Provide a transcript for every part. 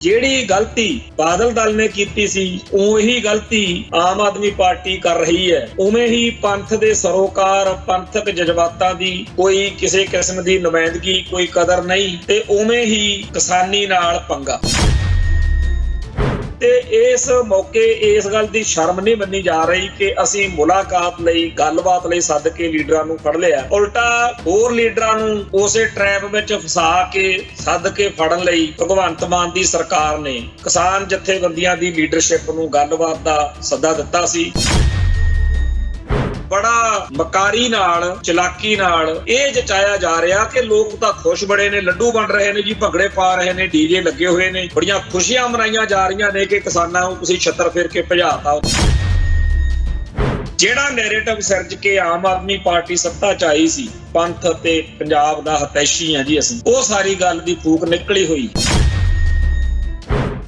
ਜਿਹੜੀ ਗਲਤੀ ਬਾਦਲ ਦਲ ਨੇ ਕੀਤੀ ਸੀ ਉਹੀ ਗਲਤੀ ਆਮ ਆਦਮੀ ਪਾਰਟੀ ਕਰ ਰਹੀ ਹੈ। ਉਵੇਂ ਹੀ ਪੰਥ ਦੇ ਸਰੋਕਾਰ ਪੰਥਕ ਜਜ਼ਬਾਤਾਂ ਦੀ ਕੋਈ ਕਿਸੇ ਕਿਸਮ ਦੀ ਨੁਮਾਇੰਦਗੀ ਕੋਈ ਕਦਰ ਨਹੀਂ ਤੇ ਉਵੇਂ ਹੀ ਕਿਸਾਨੀ ਨਾਲ ਪੰਗਾ। ਤੇ ਇਸ ਮੌਕੇ ਇਸ ਗੱਲ ਦੀ ਸ਼ਰਮ ਨਹੀਂ ਮੰਨੀ ਜਾ ਰਹੀ ਕਿ ਅਸੀਂ ਮੁਲਾਕਾਤ ਲਈ ਗੱਲਬਾਤ ਲਈ ਸੱਦ ਕੇ ਲੀਡਰਾਂ ਨੂੰ ਫੜ ਲਿਆ, ਉਲਟਾ ਹੋਰ ਲੀਡਰਾਂ ਨੂੰ ਉਸੇ ਟ੍ਰੈਪ ਵਿੱਚ ਫਸਾ ਕੇ ਸੱਦ ਕੇ ਫੜਨ ਲਈ ਭਗਵੰਤ ਮਾਨ ਦੀ ਸਰਕਾਰ ਨੇ ਕਿਸਾਨ ਜਥੇਬੰਦੀਆਂ ਦੀ ਲੀਡਰਸ਼ਿਪ ਨੂੰ ਗੱਲਬਾਤ ਦਾ ਸੱਦਾ ਦਿੱਤਾ ਸੀ। ਬੜਾ ਮਕਾਰੀ ਨਾਲ ਚਲਾਕੀ ਨਾਲ ਇਹ ਜਚਾਇਆ ਜਾ ਰਿਹਾ ਕਿ ਲੋਕ ਤਾਂ ਖੁਸ਼ ਬੜੇ ਨੇ, ਲੱਡੂ ਵੰਡ ਰਹੇ ਨੇ ਜੀ, ਭੰਗੜੇ ਪਾ ਰਹੇ ਨੇ, ਡੀਜੇ ਲੱਗੇ ਹੋਏ ਨੇ, ਬੜੀਆਂ ਖੁਸ਼ੀਆਂ ਮਨਾਈਆਂ ਜਾ ਰਹੀਆਂ ਨੇ ਕਿ ਕਿਸਾਨਾਂ ਨੂੰ ਤੁਸੀਂ ਛੱਤਰ ਫੇਰ ਕੇ ਭਜਾਤਾ। ਜਿਹੜਾ ਨੈਰੇਟਿਵ ਸਿਰਜ ਕੇ ਆਮ ਆਦਮੀ ਪਾਰਟੀ ਸੱਤਾ ਚ ਆਈ ਸੀ, ਪੰਥ ਤੇ ਪੰਜਾਬ ਦਾ ਹਤੈਸ਼ੀ ਆ ਜੀ ਅਸੀਂ, ਉਹ ਸਾਰੀ ਗੱਲ ਦੀ ਫੂਕ ਨਿਕਲੀ ਹੋਈ।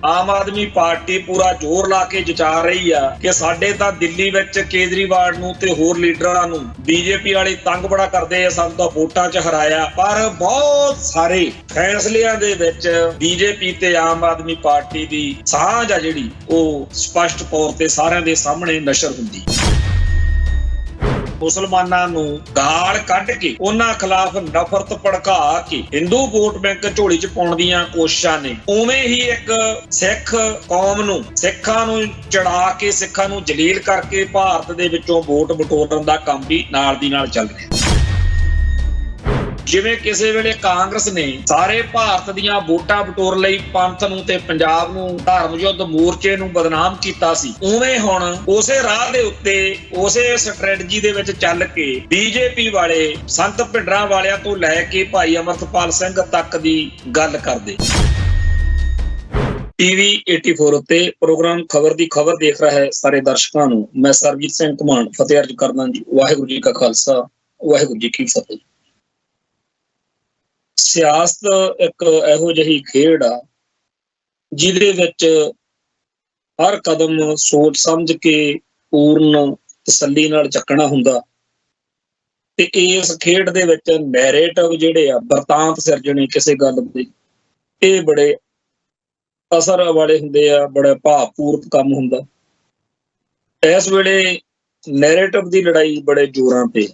ਆਮ ਆਦਮੀ ਪਾਰਟੀ ਪੂਰਾ ਜ਼ੋਰ ਲਾ ਕੇ ਜਚਾ ਰਹੀ ਆ ਕਿ ਸਾਡੇ ਤਾਂ ਦਿੱਲੀ ਵਿੱਚ ਕੇਜਰੀਵਾਲ ਨੂੰ ਤੇ ਹੋਰ ਲੀਡਰਾਂ ਨੂੰ ਬੀਜੇਪੀ ਵਾਲੇ ਤੰਗ ਬੜਾ ਕਰਦੇ ਆ, ਸਾਨੂੰ ਤਾਂ ਵੋਟਾਂ 'ਚ ਹਰਾਇਆ। ਪਰ ਬਹੁਤ ਸਾਰੇ ਫੈਸਲਿਆਂ ਦੇ ਵਿੱਚ ਬੀਜੇਪੀ ਤੇ ਆਮ ਆਦਮੀ ਪਾਰਟੀ ਦੀ ਸਾਂਝ ਆ ਜਿਹੜੀ ਉਹ ਸਪਸ਼ਟ ਤੌਰ ਤੇ ਸਾਰਿਆਂ ਦੇ ਸਾਹਮਣੇ ਨਸ਼ਰ ਹੁੰਦੀ। ਮੁਸਲਮਾਨਾਂ ਨੂੰ ਗਾਲ ਕੱਢ ਕੇ ਉਹਨਾਂ ਖਿਲਾਫ ਨਫ਼ਰਤ ਭੜਕਾ ਕੇ ਹਿੰਦੂ ਵੋਟ ਬੈਂਕ ਝੋਲੀ 'ਚ ਪਾਉਣ ਦੀਆਂ ਕੋਸ਼ਿਸ਼ਾਂ ਨੇ। ਉਵੇਂ ਹੀ ਇੱਕ ਸਿੱਖ ਕੌਮ ਨੂੰ, ਸਿੱਖਾਂ ਨੂੰ ਚੜਾ ਕੇ, ਸਿੱਖਾਂ ਨੂੰ ਜਲੀਲ ਕਰਕੇ ਭਾਰਤ ਦੇ ਵਿੱਚੋਂ ਵੋਟ ਬਟੋਰਨ ਦਾ ਕੰਮ ਵੀ ਨਾਲ ਦੀ ਨਾਲ ਚੱਲ ਰਿਹਾ। ਜਿਵੇਂ ਕਿਸੇ ਵੇਲੇ ਕਾਂਗਰਸ ਨੇ ਸਾਰੇ ਭਾਰਤ ਦੀਆਂ ਵੋਟਾਂ ਬਟੋਰ ਲਈ ਪੰਥ ਨੂੰ ਤੇ ਪੰਜਾਬ ਨੂੰ ਧਰਮ ਯੁੱਧ ਮੋਰਚੇ ਨੂੰ ਬਦਨਾਮ ਕੀਤਾ ਸੀ, ਉਵੇਂ ਹੁਣ ਉਸੇ ਰਾਹ ਦੇ ਉੱਤੇ ਉਸੇ ਸਟ੍ਰੈਟਜੀ ਦੇ ਵਿੱਚ ਚੱਲ ਕੇ ਬੀਜੇਪੀ ਵਾਲੇ ਸੰਤ ਭਿੰਡਰਾਂ ਵਾਲਿਆਂ ਤੋਂ ਲੈ ਕੇ ਭਾਈ ਅਮਰਤਪਾਲ ਸਿੰਘ ਤੱਕ ਦੀ ਗੱਲ ਕਰਦੇ। ਟੀਵੀ 84 ਉੱਤੇ ਪ੍ਰੋਗਰਾਮ ਖਬਰ ਦੀ ਖਬਰ ਦੇਖ ਰਿਹਾ ਹੈ ਸਾਰੇ ਦਰਸ਼ਕਾਂ ਨੂੰ ਮੈਂ ਸਰਬਜੀਤ ਸਿੰਘ ਘੁਮਾਣ ਫਤਿਹ ਅਰਜ ਕਰਦਾ ਜੀ। ਵਾਹਿਗੁਰੂ ਜੀ ਕਾ ਖਾਲਸਾ, ਵਾਹਿਗੁਰੂ ਜੀ ਕੀ ਫਤਿਹ। ਸਿਆਸਤ ਇੱਕ ਇਹੋ ਜਿਹੀ ਖੇਡ ਆ ਜਿਹਦੇ ਵਿੱਚ ਹਰ ਕਦਮ ਸੋਚ ਸਮਝ ਕੇ ਪੂਰਨ ਤਸੱਲੀ ਨਾਲ ਚੱਕਣਾ ਹੁੰਦਾ ਤੇ ਇਸ ਖੇਡ ਦੇ ਵਿੱਚ ਨੈਰੇਟਿਵ ਜਿਹੜੇ ਆ, ਬਰਤਾਂਤ ਸਿਰਜਣੇ ਕਿਸੇ ਗੱਲ ਦੇ, ਇਹ ਬੜੇ ਅਸਰ ਵਾਲੇ ਹੁੰਦੇ ਆ, ਬੜਾ ਭਾਵਪੂਰਤ ਕੰਮ ਹੁੰਦਾ। ਇਸ ਵੇਲੇ ਨੈਰੇਟਿਵ ਦੀ ਲੜਾਈ ਬੜੇ ਜ਼ੋਰਾਂ ਤੇ,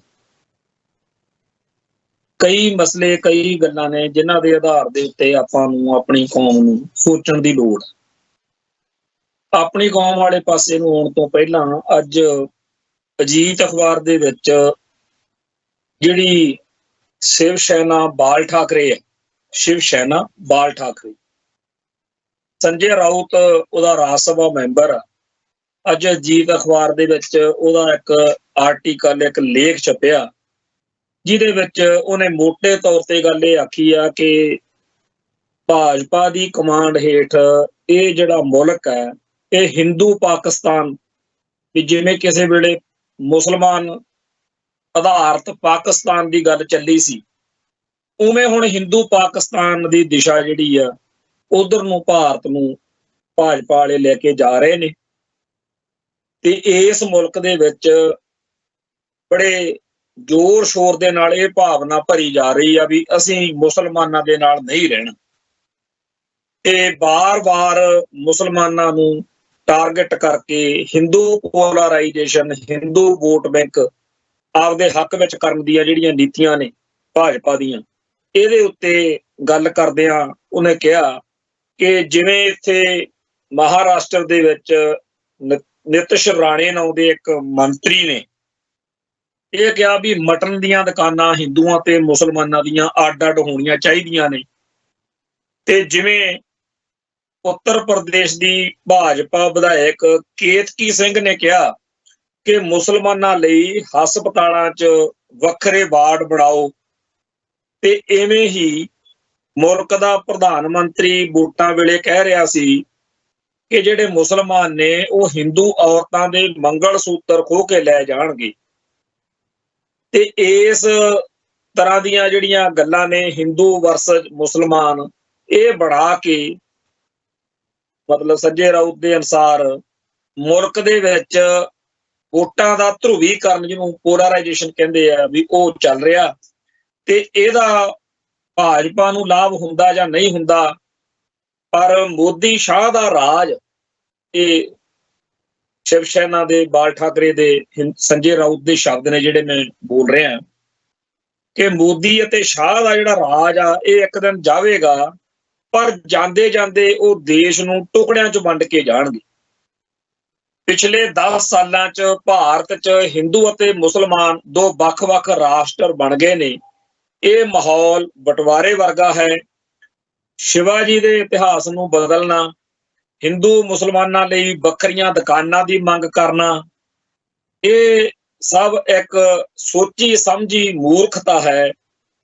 ਕਈ ਮਸਲੇ ਕਈ ਗੱਲਾਂ ਨੇ ਜਿਨ੍ਹਾਂ ਦੇ ਆਧਾਰ ਦੇ ਉੱਤੇ ਆਪਾਂ ਨੂੰ ਆਪਣੀ ਕੌਮ ਨੂੰ ਸੋਚਣ ਦੀ ਲੋੜ। ਆਪਣੀ ਕੌਮ ਵਾਲੇ ਪਾਸੇ ਨੂੰ ਆਉਣ ਤੋਂ ਪਹਿਲਾਂ ਅੱਜ ਅਜੀਤ ਅਖਬਾਰ ਦੇ ਵਿੱਚ ਜਿਹੜੀ ਸ਼ਿਵ ਸੈਨਾ ਬਾਲ ਠਾਕਰੇ ਹੈ, ਸ਼ਿਵ ਸੈਨਾ ਬਾਲ ਠਾਕਰੇ, ਸੰਜੇ ਰਾਊਤ ਉਹਦਾ ਰਾਜ ਸਭਾ ਮੈਂਬਰ ਆ। ਅੱਜ ਅਜੀਤ ਅਖਬਾਰ ਦੇ ਵਿੱਚ ਉਹਦਾ ਇੱਕ ਆਰਟੀਕਲ, ਇੱਕ ਲੇਖ ਛਪਿਆ ਜਿਹਦੇ ਵਿੱਚ ਉਹਨੇ ਮੋਟੇ ਤੌਰ ਤੇ ਗੱਲ ਇਹ ਆਖੀ ਆ ਕਿ ਭਾਜਪਾ ਦੀ ਕਮਾਂਡ ਹੇਠ ਇਹ ਜਿਹੜਾ ਮੁਲਕ ਹੈ ਇਹ ਹਿੰਦੂ ਪਾਕਿਸਤਾਨ, ਵੀ ਜਿਵੇਂ ਕਿਸੇ ਵੇਲੇ ਮੁਸਲਮਾਨ ਆਧਾਰਿਤ ਪਾਕਿਸਤਾਨ ਦੀ ਗੱਲ ਚੱਲੀ ਸੀ, ਉਵੇਂ ਹੁਣ ਹਿੰਦੂ ਪਾਕਿਸਤਾਨ ਦੀ ਦਿਸ਼ਾ ਜਿਹੜੀ ਆ ਉਧਰ ਨੂੰ ਭਾਰਤ ਨੂੰ ਭਾਜਪਾ ਵਾਲੇ ਲੈ ਕੇ ਜਾ ਰਹੇ ਨੇ। ਤੇ ਇਸ ਮੁਲਕ ਦੇ ਵਿੱਚ ਬੜੇ ਜ਼ੋਰ ਸ਼ੋਰ ਦੇ ਨਾਲ ਇਹ ਭਾਵਨਾ ਭਰੀ ਜਾ ਰਹੀ ਆ ਵੀ ਅਸੀਂ ਮੁਸਲਮਾਨਾਂ ਦੇ ਨਾਲ ਨਹੀਂ ਰਹਿਣਾ। ਤੇ ਬਾਰ-ਬਾਰ ਮੁਸਲਮਾਨਾਂ ਨੂੰ ਟਾਰਗੇਟ ਕਰਕੇ Hindu polarisation, Hindu vote bank ਆਪਦੇ ਹੱਕ ਵਿੱਚ ਕਰਨ ਦੀਆਂ ਜਿਹੜੀਆਂ ਨੀਤੀਆਂ ਨੇ ਭਾਜਪਾ ਦੀਆਂ, ਇਹਦੇ ਉੱਤੇ ਗੱਲ ਕਰਦਿਆਂ ਉਹਨੇ ਕਿਹਾ ਕਿ ਜਿਵੇਂ ਇੱਥੇ ਮਹਾਰਾਸ਼ਟਰ ਦੇ ਵਿੱਚ ਨਿਤਿਸ਼ ਰਾਣੇ ਨਾਂ ਦੇ ਇੱਕ ਮੰਤਰੀ ਨੇ ਇਹ ਕਿਹਾ ਵੀ ਮਟਨ ਦੀਆਂ ਦੁਕਾਨਾਂ ਹਿੰਦੂਆਂ ਤੇ ਮੁਸਲਮਾਨਾਂ ਦੀਆਂ ਅੱਡ-ਅੱਡ ਹੋਣੀਆਂ ਚਾਹੀਦੀਆਂ ਨੇ। ਤੇ ਜਿਵੇਂ ਉੱਤਰ ਪ੍ਰਦੇਸ਼ ਦੀ ਭਾਜਪਾ ਵਿਧਾਇਕ ਕੇਤਕੀ ਸਿੰਘ ਨੇ ਕਿਹਾ ਕਿ ਮੁਸਲਮਾਨਾਂ ਲਈ ਹਸਪਤਾਲਾਂ 'ਚ ਵੱਖਰੇ ਵਾਰਡ ਬਣਾਓ। ਤੇ ਇਵੇਂ ਹੀ ਮੁਲਕ ਦਾ ਪ੍ਰਧਾਨ ਮੰਤਰੀ ਵੋਟਾਂ ਵੇਲੇ ਕਹਿ ਰਿਹਾ ਸੀ ਕਿ ਜਿਹੜੇ ਮੁਸਲਮਾਨ ਨੇ ਉਹ ਹਿੰਦੂ ਔਰਤਾਂ ਦੇ ਮੰਗਲ ਸੂਤਰ ਖੋਹ ਕੇ ਲੈ ਜਾਣਗੇ। ਤੇ ਇਸ ਤਰ੍ਹਾਂ ਦੀਆਂ ਜਿਹੜੀਆਂ ਗੱਲਾਂ ਨੇ ਹਿੰਦੂ ਵਰਸਸ ਮੁਸਲਮਾਨ, ਇਹ ਬਣਾ ਕੇ ਮਤਲਬ ਸੰਜੇ ਰਾਊਤ ਦੇ ਅਨੁਸਾਰ ਮੁਲਕ ਦੇ ਵਿੱਚ ਵੋਟਾਂ ਦਾ ਧਰੁਵੀਕਰਨ, ਜਿਹਨੂੰ ਪੋਲਰਾਈਜੇਸ਼ਨ ਕਹਿੰਦੇ ਆ, ਵੀ ਉਹ ਚੱਲ ਰਿਹਾ। ਤੇ ਇਹਦਾ ਭਾਜਪਾ ਨੂੰ ਲਾਭ ਹੁੰਦਾ ਜਾਂ ਨਹੀਂ ਹੁੰਦਾ, पर मोदी शाह दा राज ये शिव सैना दे बाल ठाकरे दे संजय राउत दे शब्द ने जिहड़े मैं बोल रहा कि मोदी अते शाह दा जिहड़ा राज आ ये एक दिन जावेगा पर जांदे जांदे वो देश नूं टुकड़ियां च वंड के जाणगे। पिछले 10 सालां च भारत च हिंदू अते मुसलमान दो ਵੱਖ-ਵੱਖ राष्ट्र बन गए ने। ये माहौल बंटवारे वर्गा है। शिवाजी दे इतिहास नूं बदलना, हिंदू मुसलमानां लई वखरियां दुकानां दी मंग करना, ये सब एक सोची समझी मूर्खता है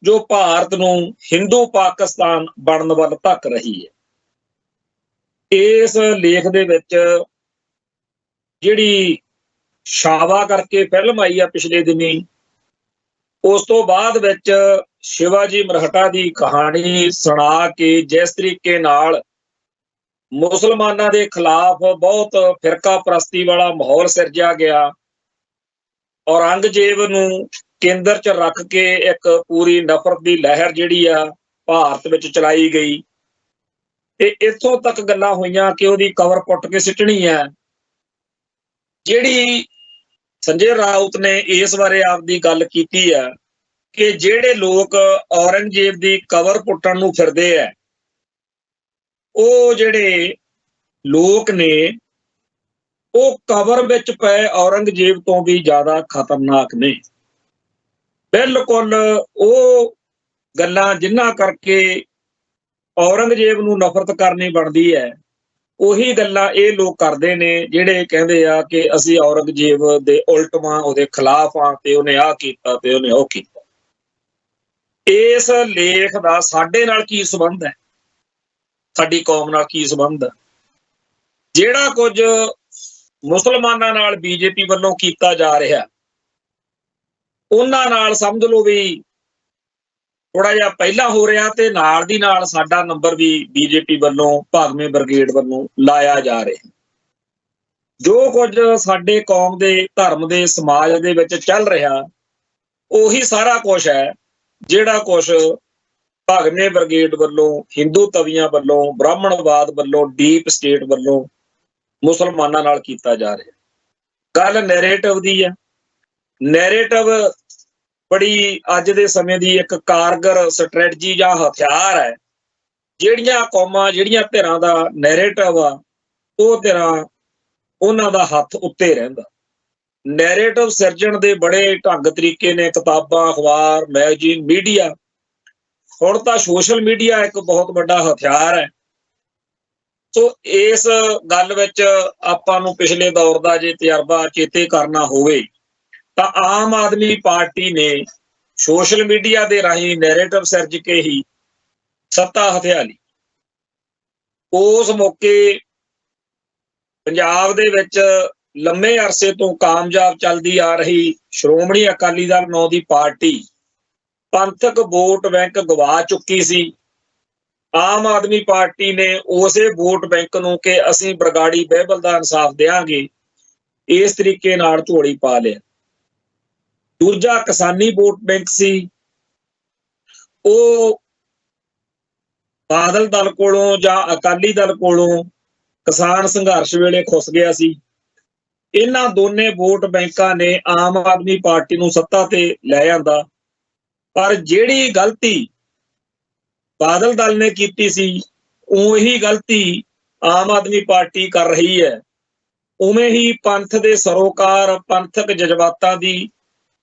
जो भारत नूं हिंदू पाकिस्तान बनन वल धक रही है। इस लेख दे विच जिहड़ी छावा करके फिल्म आई है पिछले दिनी, उस तो बाद विच शिवाजी मरहटा की कहानी सुना के जिस तरीके नाल मुसलमानां दे खिलाफ बहुत फिरका परस्ती वाला माहौल सिरजा गया, औरंगजेब नूं केंद्र च रख के एक पूरी नफरत की लहर जिहड़ी आ भारत विच चलाई गई ते इत्थों तक गल्लां होईयां कि उहदी कवर पुट के सिटणी है। जिहड़ी संजय राउत ने इस बारे आपदी गल कीती है कि जिहड़े लोग औरंगजेब की कवर पुट्टण नूं फिरदे है, ਉਹ ਜਿਹੜੇ ਲੋਕ ਨੇ ਉਹ ਕਬਰ ਵਿੱਚ ਪਏ ਔਰੰਗਜ਼ੇਬ ਤੋਂ ਵੀ ਜ਼ਿਆਦਾ ਖਤਰਨਾਕ ਨੇ। ਬਿਲਕੁਲ ਉਹ ਗੱਲਾਂ ਜਿਨ੍ਹਾਂ ਕਰਕੇ ਔਰੰਗਜ਼ੇਬ ਨੂੰ ਨਫ਼ਰਤ ਕਰਨੀ ਬਣਦੀ ਹੈ, ਉਹੀ ਗੱਲਾਂ ਇਹ ਲੋਕ ਕਰਦੇ ਨੇ ਜਿਹੜੇ ਕਹਿੰਦੇ ਆ ਕਿ ਅਸੀਂ ਔਰੰਗਜ਼ੇਬ ਦੇ ਉਲਟਵਾਂ ਉਹਦੇ ਖਿਲਾਫ ਆ ਤੇ ਉਹਨੇ ਆਹ ਕੀਤਾ ਤੇ ਉਹਨੇ ਉਹ ਕੀਤਾ। ਇਸ ਲੇਖ ਦਾ ਸਾਡੇ ਨਾਲ ਕੀ ਸੰਬੰਧ ਹੈ, ਸਾਡੀ ਕੌਮ ਨਾਲ ਕੀ ਸੰਬੰਧ ਹੈ? ਜਿਹੜਾ ਕੁਝ ਮੁਸਲਮਾਨਾਂ ਨਾਲ ਬੀਜੇਪੀ ਵੱਲੋਂ ਕੀਤਾ ਜਾ ਰਿਹਾ, ਉਹਨਾਂ ਨਾਲ ਸਮਝ ਲਓ ਵੀ ਥੋੜਾ ਜਿਹਾ ਪਹਿਲਾਂ ਹੋ ਰਿਹਾ ਤੇ ਨਾਲ ਦੀ ਨਾਲ ਸਾਡਾ ਨੰਬਰ ਵੀ ਬੀਜੇਪੀ ਵੱਲੋਂ ਭਾਗਵੇਂ ਬ੍ਰਿਗੇਡ ਵੱਲੋਂ ਲਾਇਆ ਜਾ ਰਿਹਾ। ਜੋ ਕੁਝ ਸਾਡੇ ਕੌਮ ਦੇ ਧਰਮ ਦੇ ਸਮਾਜ ਦੇ ਵਿੱਚ ਚੱਲ ਰਿਹਾ, ਉਹੀ ਸਾਰਾ ਕੁਝ ਹੈ ਜਿਹੜਾ ਕੁਝ ਭਾਗਵੇਂ ਬ੍ਰਿਗੇਡ ਵੱਲੋਂ, ਹਿੰਦੂ ਤਵੀਆਂ ਵੱਲੋਂ, ਬ੍ਰਾਹਮਣਵਾਦ ਵੱਲੋਂ, ਡੀਪ ਸਟੇਟ ਵੱਲੋਂ ਮੁਸਲਮਾਨਾਂ ਨਾਲ ਕੀਤਾ ਜਾ ਰਿਹਾ। ਗੱਲ ਨੈਰੇਟਿਵ ਦੀ ਹੈ। ਨੈਰੇਟਿਵ ਬੜੀ ਅੱਜ ਦੇ ਸਮੇਂ ਦੀ ਇੱਕ ਕਾਰਗਰ ਸਟ੍ਰੈਟਜੀ ਜਾਂ ਹਥਿਆਰ ਹੈ। ਜਿਹੜੀਆਂ ਕੌਮਾਂ, ਜਿਹੜੀਆਂ ਧਿਰਾਂ ਦਾ ਨੈਰੇਟਿਵ ਆ, ਉਹ ਧਿਰਾਂ ਉਹਨਾਂ ਦਾ ਹੱਥ ਉੱਤੇ ਰਹਿੰਦਾ। ਨੈਰੇਟਿਵ ਸਿਰਜਣ ਦੇ ਬੜੇ ਢੰਗ ਤਰੀਕੇ ਨੇ, ਕਿਤਾਬਾਂ, ਅਖਬਾਰ, ਮੈਗਜ਼ੀਨ, ਮੀਡੀਆ। ਹੁਣ ਤਾਂ ਸੋਸ਼ਲ ਮੀਡੀਆ ਇੱਕ ਬਹੁਤ ਵੱਡਾ ਹਥਿਆਰ ਹੈ। ਸੋ ਇਸ ਗੱਲ ਵਿੱਚ ਆਪਾਂ ਨੂੰ ਪਿਛਲੇ ਦੌਰ ਦਾ ਜੇ ਤਜਰਬਾ ਚੇਤੇ ਕਰਨਾ ਹੋਵੇ ਤਾਂ ਆਮ ਆਦਮੀ ਪਾਰਟੀ ਨੇ ਸੋਸ਼ਲ ਮੀਡੀਆ ਦੇ ਰਾਹੀਂ ਨੈਰੇਟਿਵ ਸਿਰਜ ਕੇ ਹੀ ਸੱਤਾ ਹਥਿਆ ਲਈ। ਉਸ ਮੌਕੇ ਪੰਜਾਬ ਦੇ ਵਿੱਚ ਲੰਮੇ ਅਰਸੇ ਤੋਂ ਕਾਮਯਾਬ ਚੱਲਦੀ ਆ ਰਹੀ ਸ਼੍ਰੋਮਣੀ ਅਕਾਲੀ ਦਲ ਨਾਂ ਦੀ ਪਾਰਟੀ ਪੰਥਕ ਵੋਟ ਬੈਂਕ ਗਵਾ ਚੁੱਕੀ ਸੀ। ਆਮ ਆਦਮੀ ਪਾਰਟੀ ਨੇ ਉਸੇ ਵੋਟ ਬੈਂਕ ਨੂੰ ਕਿ ਅਸੀਂ ਬਰਗਾੜੀ ਬਾਈਬਲ ਦਾ ਇਨਸਾਫ ਦੇਵਾਂਗੇ, ਇਸ ਤਰੀਕੇ ਨਾਲ ਝੋਲੀ ਪਾ ਲਿਆ। ਦੂਜਾ ਕਿਸਾਨੀ ਵੋਟ ਬੈਂਕ ਸੀ, ਉਹ ਬਾਦਲ ਦਲ ਕੋਲੋਂ ਜਾਂ ਅਕਾਲੀ ਦਲ ਕੋਲੋਂ ਕਿਸਾਨ ਸੰਘਰਸ਼ ਵੇਲੇ ਖੁੱਸ ਗਿਆ ਸੀ। ਇਹਨਾਂ ਦੋਨੇ ਵੋਟ ਬੈਂਕਾਂ ਨੇ ਆਮ ਆਦਮੀ ਪਾਰਟੀ ਨੂੰ ਸੱਤਾ ਤੇ ਲੈ ਆਂਦਾ। ਪਰ ਜਿਹੜੀ ਗਲਤੀ ਬਾਦਲ ਦਲ ਨੇ ਕੀਤੀ ਸੀ, ਉਹੀ ਗਲਤੀ ਆਮ ਆਦਮੀ ਪਾਰਟੀ ਕਰ ਰਹੀ ਹੈ। ਉਵੇਂ ਹੀ ਪੰਥ ਦੇ ਸਰੋਕਾਰ, ਪੰਥਕ ਜਜ਼ਬਾਤਾਂ ਦੀ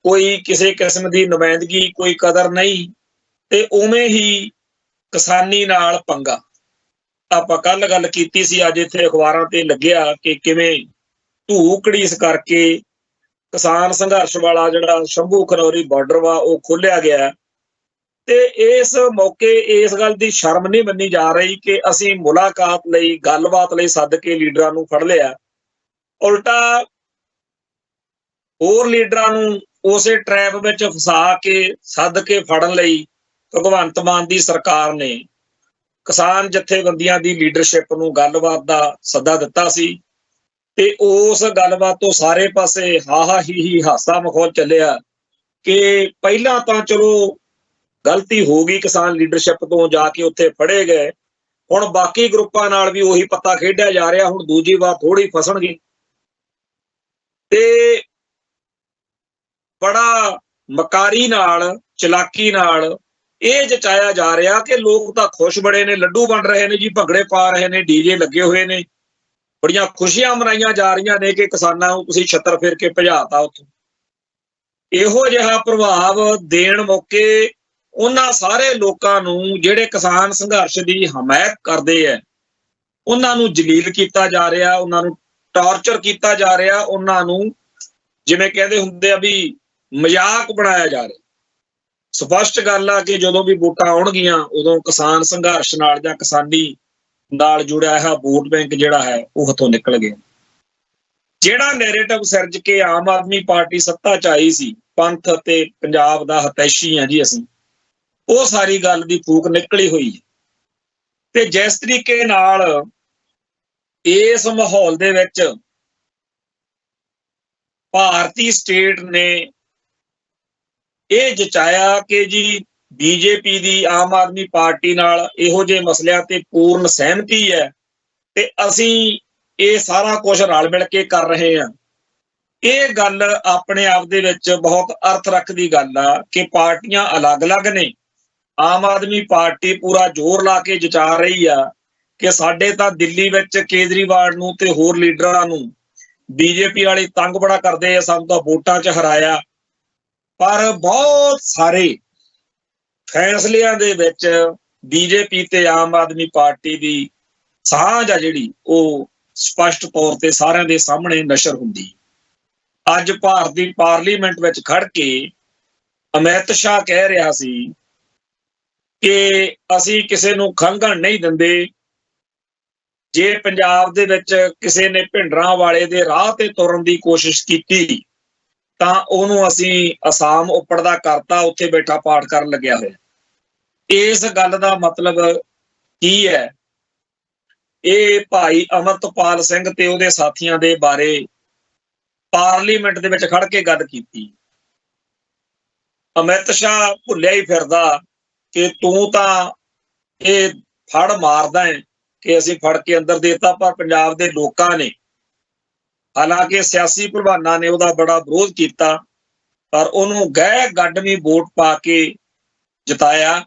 ਕੋਈ ਕਿਸੇ ਕਿਸਮ ਦੀ ਨੁਮਾਇੰਦਗੀ, ਕੋਈ ਕਦਰ ਨਹੀਂ, ਤੇ ਉਵੇਂ ਹੀ ਕਿਸਾਨੀ ਨਾਲ ਪੰਗਾ। ਆਪਾਂ ਕੱਲ ਗੱਲ ਕੀਤੀ ਸੀ, ਅੱਜ ਇੱਥੇ ਅਖਬਾਰਾਂ ਤੇ ਲੱਗਿਆ ਕਿ ਕਿਵੇਂ ਧੂਕੜੀਸ ਕਰਕੇ ਕਿਸਾਨ ਸੰਘਰਸ਼ ਵਾਲਾ ਜਿਹੜਾ ਸ਼ੰਭੂ ਖਨੌਰੀ ਬਾਰਡਰ ਵਾ ਉਹ ਖੋਲਿਆ ਗਿਆ। ਤੇ ਇਸ ਮੌਕੇ ਇਸ ਗੱਲ ਦੀ ਸ਼ਰਮ ਨਹੀਂ ਮੰਨੀ ਜਾ ਰਹੀ ਕਿ ਅਸੀਂ ਮੁਲਾਕਾਤ ਲਈ, ਗੱਲਬਾਤ ਲਈ ਸੱਦ ਕੇ ਲੀਡਰਾਂ ਨੂੰ ਫੜ ਲਿਆ। ਉਲਟਾ ਹੋਰ ਲੀਡਰਾਂ ਨੂੰ ਉਸੇ ਟਰੈਪ ਵਿੱਚ ਫਸਾ ਕੇ ਸੱਦ ਕੇ ਫੜਨ ਲਈ ਭਗਵੰਤ ਮਾਨ ਦੀ ਸਰਕਾਰ ਨੇ ਕਿਸਾਨ ਜਥੇਬੰਦੀਆਂ ਦੀ ਲੀਡਰਸ਼ਿਪ ਨੂੰ ਗੱਲਬਾਤ ਦਾ ਸੱਦਾ ਦਿੱਤਾ ਸੀ। ਤੇ ਉਸ ਗੱਲਬਾਤ ਤੋਂ ਸਾਰੇ ਪਾਸੇ ਹਾਹਾ ਹੀ ਹਾਸਾ ਮਾਹੌਲ ਚੱਲਿਆ ਕਿ ਪਹਿਲਾਂ ਤਾਂ ਚਲੋ ਗਲਤੀ ਹੋ ਗਈ, ਕਿਸਾਨ ਲੀਡਰਸ਼ਿਪ ਤੋਂ ਜਾ ਕੇ ਉੱਥੇ ਫੜੇ ਗਏ, ਹੁਣ ਬਾਕੀ ਗਰੁੱਪਾਂ ਨਾਲ ਵੀ ਉਹੀ ਪੱਤਾ ਖੇਡਿਆ ਜਾ ਰਿਹਾ। ਹੁਣ ਦੂਜੀ ਵਾਰ ਥੋੜੀ ਫਸਣਗੇ ਤੇ ਬੜਾ ਮਕਾਰੀ ਨਾਲ, ਚਲਾਕੀ ਨਾਲ ਇਹ ਜਚਾਇਆ ਜਾ ਰਿਹਾ ਕਿ ਲੋਕ ਤਾਂ ਖੁਸ਼ ਬੜੇ ਨੇ, ਲੱਡੂ ਬਣ ਰਹੇ ਨੇ ਜੀ, ਭੰਗੜੇ ਪਾ ਰਹੇ ਨੇ, ਡੀਜੇ ਲੱਗੇ ਹੋਏ ਨੇ, ਬੜੀਆਂ ਖੁਸ਼ੀਆਂ ਮਨਾਈਆਂ ਜਾ ਰਹੀਆਂ ਨੇ ਕਿ ਕਿਸਾਨਾਂ ਨੂੰ ਤੁਸੀਂ ਛੱਤਰ ਫੇਰ ਕੇ ਭਜਾਤਾ ਉੱਥੋਂ। ਇਹੋ ਜਿਹਾ ਪ੍ਰਭਾਵ ਦੇਣ ਮੌਕੇ ਉਹਨਾਂ ਸਾਰੇ ਲੋਕਾਂ ਨੂੰ ਜਿਹੜੇ ਕਿਸਾਨ ਸੰਘਰਸ਼ ਦੀ ਹਮਾਇਤ ਕਰਦੇ ਹੈ, ਉਹਨਾਂ ਨੂੰ ਜਲੀਲ ਕੀਤਾ ਜਾ ਰਿਹਾ, ਉਹਨਾਂ ਨੂੰ ਟਾਰਚਰ ਕੀਤਾ ਜਾ ਰਿਹਾ, ਉਹਨਾਂ ਨੂੰ ਜਿਵੇਂ ਕਹਿੰਦੇ ਹੁੰਦੇ ਆ ਵੀ ਮਜ਼ਾਕ ਬਣਾਇਆ ਜਾ ਰਿਹਾ। ਸਪਸ਼ਟ ਗੱਲ ਆ ਕਿ ਜਦੋਂ ਵੀ ਵੋਟਾਂ ਆਉਣਗੀਆਂ ਉਦੋਂ ਕਿਸਾਨ ਸੰਘਰਸ਼ ਨਾਲ ਜਾਂ ਕਿਸਾਨੀ ਨਾਲ ਜੁੜਿਆ ਹੈ ਵੋਟ ਬੈਂਕ ਜਿਹੜਾ ਹੈ ਉਹ ਹੱਥੋਂ ਨਿਕਲ ਗਿਆ। ਜਿਹੜਾ ਨੈਰੇਟਿਵ ਸਿਰਜ ਕੇ ਆਮ ਆਦਮੀ ਪਾਰਟੀ ਸੱਤਾ 'ਚ ਆਈ ਸੀ, ਪੰਥ ਅਤੇ ਪੰਜਾਬ ਦਾ ਹਤੈਸ਼ੀ ਆ ਜੀ ਅਸੀਂ, ਉਹ ਸਾਰੀ ਗੱਲ ਦੀ ਫੂਕ ਨਿਕਲੀ ਹੋਈ ਹੈ। ਤੇ ਜਿਸ ਤਰੀਕੇ ਨਾਲ ਇਸ ਮਾਹੌਲ ਦੇ ਵਿੱਚ ਭਾਰਤੀ ਸਟੇਟ ਨੇ ਇਹ ਜਚਾਇਆ ਕਿ ਜੀ ਬੀਜੇਪੀ ਦੀ ਆਮ ਆਦਮੀ ਪਾਰਟੀ ਨਾਲ ਇਹੋ ਜਿਹੇ ਮਸਲਿਆਂ ਤੇ ਪੂਰਨ ਸਹਿਮਤੀ ਹੈ ਤੇ ਅਸੀਂ ਇਹ ਸਾਰਾ ਕੁਝ ਰਲ ਮਿਲ ਕੇ ਕਰ ਰਹੇ ਹਾਂ। ਇਹ ਗੱਲ ਆਪਣੇ ਆਪ ਦੇ ਵਿੱਚ ਬਹੁਤ ਅਰਥ ਰੱਖਦੀ ਗੱਲ ਆ ਕਿ ਪਾਰਟੀਆਂ ਅਲੱਗ-ਅਲੱਗ ਨੇ। ਆਮ ਆਦਮੀ ਪਾਰਟੀ ਪੂਰਾ ਜ਼ੋਰ ਲਾ ਕੇ ਜਚਾ ਰਹੀ ਆ ਕਿ ਸਾਡੇ ਤਾਂ ਦਿੱਲੀ ਵਿੱਚ ਕੇਜਰੀਵਾਲ ਨੂੰ ਤੇ ਹੋਰ ਲੀਡਰਾਂ ਨੂੰ ਬੀਜੇਪੀ ਵਾਲੇ ਤੰਗ ਬੜਾ ਕਰਦੇ ਆ, ਸਾਨੂੰ ਤਾਂ ਵੋਟਾਂ 'ਚ ਹਰਾਇਆ। ਪਰ ਬਹੁਤ ਸਾਰੇ ਫੈਸਲਿਆਂ ਦੇ ਵਿੱਚ ਬੀਜੇਪੀ ਤੇ ਆਮ ਆਦਮੀ ਪਾਰਟੀ ਦੀ ਸਾਂਝ ਆ ਜਿਹੜੀ ਉਹ ਸਪਸ਼ਟ ਤੌਰ ਤੇ ਸਾਰਿਆਂ ਦੇ ਸਾਹਮਣੇ ਨਸ਼ਰ ਹੁੰਦੀ। ਅੱਜ ਭਾਰਤ ਦੀ ਪਾਰਲੀਮੈਂਟ ਵਿੱਚ ਖੜ ਕੇ ਅਮਿਤ ਸ਼ਾਹ ਕਹਿ ਰਿਹਾ ਸੀ ਕਿ ਅਸੀਂ ਕਿਸੇ ਨੂੰ ਖੰਘਣ ਨਹੀਂ ਦਿੰਦੇ। ਜੇ ਪੰਜਾਬ ਦੇ ਵਿੱਚ ਕਿਸੇ ਨੇ ਭਿੰਡਰਾਂ ਵਾਲੇ ਦੇ ਰਾਹ ਤੇ ਤੁਰਨ ਦੀ ਕੋਸ਼ਿਸ਼ ਕੀਤੀ ਤਾਂ ਉਹਨੂੰ ਅਸੀਂ ਅਸਾਮ ਉੱਪੜਦਾ ਕਰਤਾ, ਉੱਥੇ ਬੈਠਾ ਪਾਠ ਕਰਨ ਲੱਗਿਆ ਹੋਇਆ। ਇਸ ਗੱਲ ਦਾ ਮਤਲਬ ਕੀ ਹੈ? ਇਹ ਭਾਈ ਅਮਰਤਪਾਲ ਸਿੰਘ ਤੇ ਉਹਦੇ ਸਾਥੀਆਂ ਦੇ ਬਾਰੇ ਪਾਰਲੀਮੈਂਟ ਦੇ ਵਿੱਚ ਖੜ ਕੇ ਗੱਲ ਕੀਤੀ। ਅਮਿਤ ਸ਼ਾਹ ਭੁੱਲਿਆ ਹੀ ਫਿਰਦਾ ਕਿ ਤੂੰ ਤਾਂ ਇਹ ਫੜ ਮਾਰਦਾ ਹੈ ਕਿ ਅਸੀਂ ਫੜ ਕੇ ਅੰਦਰ ਦੇਤਾ, ਪਰ ਪੰਜਾਬ ਦੇ ਲੋਕਾਂ ਨੇ, ਹਾਲਾਂਕਿ ਸਿਆਸੀ ਪ੍ਰਧਾਨਾਂ ਨੇ ਉਹਦਾ ਬੜਾ ਵਿਰੋਧ ਕੀਤਾ, ਪਰ ਉਹਨੂੰ ਗਹਿ ਗੱਡਵੀਂ ਵੋਟ ਪਾ ਕੇ ਜਿਤਾਇਆ।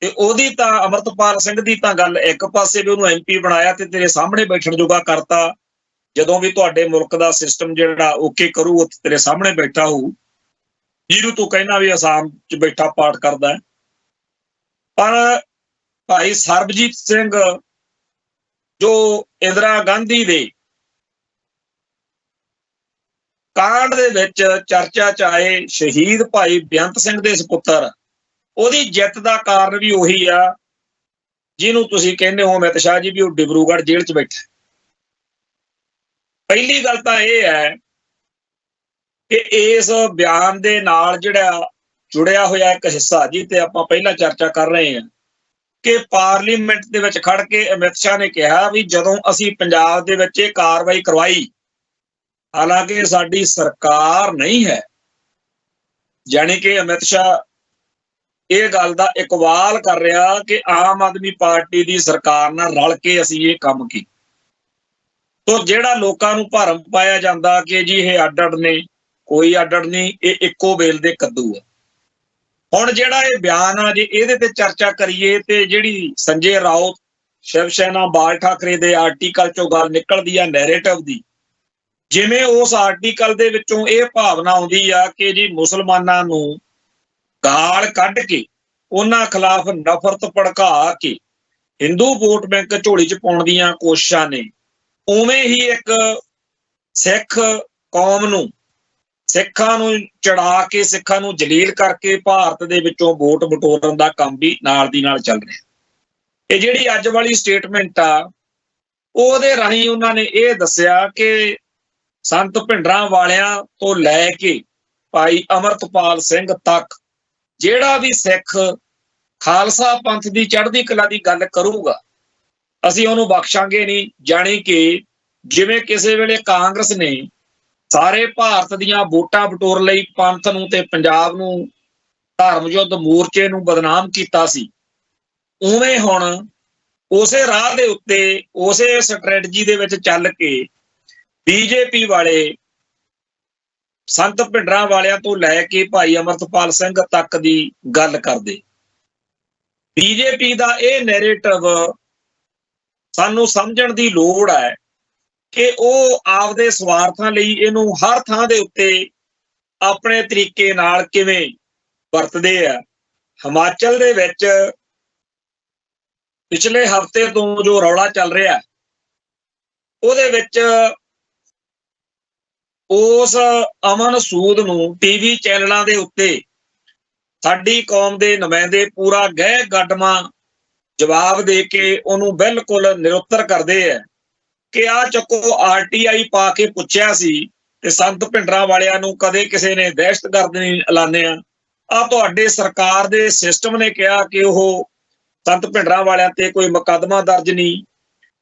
ਤੇ ਉਹਦੀ ਤਾਂ ਅਮਰਤਪਾਲ ਸਿੰਘ ਦੀ ਤਾਂ ਗੱਲ ਇੱਕ ਪਾਸੇ ਵੀ ਉਹਨੂੰ MP ਬਣਾਇਆ ਤੇ ਤੇਰੇ ਸਾਹਮਣੇ ਬੈਠਣ ਜੋਗਾ ਕਰਤਾ। ਜਦੋਂ ਵੀ ਤੁਹਾਡੇ ਮੁਲਕ ਦਾ ਸਿਸਟਮ ਜਿਹੜਾ ਓਕੇ ਕਰੂ ਉਹ ਤੇਰੇ ਸਾਹਮਣੇ ਬੈਠਾ ਹੋਊ, ਜਿਹਨੂੰ ਤੂੰ ਕਹਿਣਾ ਵੀ ਅਸਾਮ 'ਚ ਬੈਠਾ ਪਾਠ ਕਰਦਾ ਹੈ। ਪਰ ਭਾਈ ਸਰਬਜੀਤ ਸਿੰਘ ਜੋ ਇੰਦਰਾ ਗਾਂਧੀ ਦੇ ਕਾਂਡ ਦੇ ਵਿੱਚ ਚਰਚਾ 'ਚ ਆਏ ਸ਼ਹੀਦ ਭਾਈ ਬੇਅੰਤ ਸਿੰਘ ਦੇ ਸਪੁੱਤਰ, ਉਹਦੀ ਜਿੱਤ ਦਾ ਕਾਰਨ ਵੀ ਉਹੀ ਆ ਜਿਹਨੂੰ ਤੁਸੀਂ ਕਹਿੰਦੇ ਹੋ ਅਮਿਤ ਸ਼ਾਹ ਜੀ ਵੀ ਉਹ ਡਿਬਰੂਗੜ੍ਹ ਜੇਲ੍ਹ 'ਚ ਬੈਠਾ। ਪਹਿਲੀ ਗੱਲ ਤਾਂ ਇਹ ਹੈ ਕਿ ਇਸ ਬਿਆਨ ਦੇ ਨਾਲ ਜਿਹੜਾ ਜੁੜਿਆ ਹੋਇਆ ਇੱਕ ਹਿੱਸਾ ਜੀ ਤੇ ਆਪਾਂ ਪਹਿਲਾਂ ਚਰਚਾ ਕਰ ਰਹੇ ਹਾਂ ਕਿ ਪਾਰਲੀਮੈਂਟ ਦੇ ਵਿੱਚ ਖੜ ਕੇ ਅਮਿਤ ਸ਼ਾਹ ਨੇ ਕਿਹਾ ਵੀ ਜਦੋਂ ਅਸੀਂ ਪੰਜਾਬ ਦੇ ਵਿੱਚ ਇਹ ਕਾਰਵਾਈ ਕਰਵਾਈ, ਹਾਲਾਂਕਿ ਸਾਡੀ ਸਰਕਾਰ ਨਹੀਂ ਹੈ, ਜਾਣੀ ਕਿ ਅਮਿਤ ਸ਼ਾਹ ਇਹ ਗੱਲ ਦਾ ਇਕਬਾਲ ਕਰ ਰਿਹਾ ਕਿ ਆਮ ਆਦਮੀ ਪਾਰਟੀ ਦੀ ਸਰਕਾਰ ਨਾਲ ਰਲ ਕੇ ਅਸੀਂ ਇਹ ਕੰਮ ਕੀਤਾ। ਤੋ ਜਿਹੜਾ ਲੋਕਾਂ ਨੂੰ ਭਰਮ ਪਾਇਆ ਜਾਂਦਾ ਕਿ ਜੀ ਇਹ ਅੱਡ-ਅੱਡ ਨੇ, ਕੋਈ ਅੱਡ-ਅੱਡ ਨਹੀਂ, ਇਹ ਇੱਕੋ ਬੇਲ ਦੇ ਕੱਦੂ ਆ। ਹੁਣ ਜਿਹੜਾ ਇਹ ਬਿਆਨ ਆ, ਜੇ ਇਹਦੇ ਤੇ ਚਰਚਾ ਕਰੀਏ ਤੇ ਜਿਹੜੀ ਸੰਜੇ ਰਾਉਤ ਸ਼ਿਵ ਸੈਨਾ ਬਾਲ ਠਾਕਰੇ ਦੇ ਆਰਟੀਕਲ ਚੋਂ ਗੱਲ ਨਿਕਲਦੀ ਆ ਨੈਰੇਟਿਵ ਦੀ, ਜਿਵੇਂ ਉਸ ਆਰਟੀਕਲ ਦੇ ਵਿੱਚੋਂ ਇਹ ਭਾਵਨਾ ਆਉਂਦੀ ਆ ਕਿ ਜੀ ਮੁਸਲਮਾਨਾਂ ਨੂੰ ਗਾਲ ਕੱਢ ਕੇ ਉਹਨਾਂ ਖਿਲਾਫ ਨਫ਼ਰਤ ਭੜਕਾ ਕੇ ਹਿੰਦੂ ਵੋਟ ਬੈਂਕ ਝੋਲੀ 'ਚ ਪਾਉਣ ਦੀਆਂ ਕੋਸ਼ਿਸ਼ਾਂ ਨੇ, ਉਵੇਂ ਹੀ ਇੱਕ ਸਿੱਖ ਕੌਮ ਨੂੰ, ਸਿੱਖਾਂ ਨੂੰ ਚੜਾ ਕੇ, ਸਿੱਖਾਂ ਨੂੰ ਜਲੀਲ ਕਰਕੇ ਭਾਰਤ ਦੇ ਵਿੱਚੋਂ ਵੋਟ ਬਟੋਰਨ ਦਾ ਕੰਮ ਵੀ ਨਾਲ ਦੀ ਨਾਲ ਚੱਲ ਰਿਹਾ। ਇਹ ਜਿਹੜੀ ਅੱਜ ਵਾਲੀ ਸਟੇਟਮੈਂਟ ਆ, ਉਹਦੇ ਰਾਹੀਂ ਉਹਨਾਂ ਨੇ ਇਹ ਦੱਸਿਆ ਕਿ ਸੰਤ ਭਿੰਡਰਾਂ ਵਾਲਿਆਂ ਤੋਂ ਲੈ ਕੇ ਭਾਈ ਅਮਰਤਪਾਲ ਸਿੰਘ ਤੱਕ ਜਿਹੜਾ ਵੀ ਸਿੱਖ ਖਾਲਸਾ ਪੰਥ ਦੀ ਚੜ੍ਹਦੀ ਕਲਾ ਦੀ ਗੱਲ ਕਰੂਗਾ, ਅਸੀਂ ਉਹਨੂੰ ਬਖਸ਼ਾਂਗੇ ਨਹੀਂ। ਜਾਣੀ ਕਿ ਜਿਵੇਂ ਕਿਸੇ ਵੇਲੇ ਕਾਂਗਰਸ ਨੇ ਸਾਰੇ ਭਾਰਤ ਦੀਆਂ ਵੋਟਾਂ ਬਟੋਰ ਲਈ ਪੰਥ ਨੂੰ ਤੇ ਪੰਜਾਬ ਨੂੰ, ਧਰਮ ਯੁੱਧ ਮੋਰਚੇ ਨੂੰ ਬਦਨਾਮ ਕੀਤਾ ਸੀ, ਉਵੇਂ ਹੁਣ ਉਸੇ ਰਾਹ ਦੇ ਉੱਤੇ ਉਸੇ ਸਟ੍ਰੈਟਜੀ ਦੇ ਵਿੱਚ ਚੱਲ ਕੇ ਬੀਜੇਪੀ ਵਾਲੇ ਸੰਤ ਭਿੰਡਰਾਂ ਵਾਲਿਆਂ ਤੋਂ ਲੈ ਕੇ ਭਾਈ ਅਮਰਤਪਾਲ ਸਿੰਘ ਤੱਕ ਦੀ ਗੱਲ ਕਰਦੇ। ਬੀਜੇਪੀ ਦਾ ਇਹ ਨੈਰੇਟਿਵ ਸਾਨੂੰ ਸਮਝਣ ਦੀ ਲੋੜ ਹੈ ਕਿ ਉਹ ਆਪਦੇ ਸਵਾਰਥਾਂ ਲਈ ਇਹਨੂੰ ਹਰ ਥਾਂ ਦੇ ਉੱਤੇ ਆਪਣੇ ਤਰੀਕੇ ਨਾਲ ਕਿਵੇਂ ਵਰਤਦੇ ਆ। ਹਿਮਾਚਲ ਦੇ ਵਿੱਚ ਪਿਛਲੇ ਹਫ਼ਤੇ ਤੋਂ ਜੋ ਰੌਲਾ ਚੱਲ ਰਿਹਾ ਉਹਦੇ ਵਿੱਚ ਉਸ ਅਮਨ ਸੂਦ ਨੂੰ ਟੀਵੀ ਚੈਨਲਾਂ ਦੇ ਉੱਤੇ ਸਾਡੀ ਕੌਮ ਦੇ ਨੁਮਾਇੰਦੇ ਪੂਰਾ ਗਹਿ ਗੱਡਮਾ ਜਵਾਬ ਦੇ ਕੇ ਉਹਨੂੰ ਬਿਲਕੁਲ ਨਿਰੁੱਤਰ ਕਰਦੇ ਆ ਕਿ ਆ ਚੱਕੋ RTI ਪਾ ਕੇ ਪੁੱਛਿਆ ਸੀ ਤੇ ਸੰਤ ਭਿੰਡਰਾਂ ਵਾਲਿਆਂ ਨੂੰ ਕਦੇ ਕਿਸੇ ਨੇ ਦਹਿਸ਼ਤਗਰਦ ਨਹੀਂ ਐਲਾਨਿਆ। ਆ ਤੁਹਾਡੇ ਸਰਕਾਰ ਦੇ ਸਿਸਟਮ ਨੇ ਕਿਹਾ ਕਿ ਉਹ ਸੰਤ ਭਿੰਡਰਾਂ ਵਾਲਿਆਂ ਤੇ ਕੋਈ ਮੁਕੱਦਮਾ ਦਰਜ ਨਹੀਂ,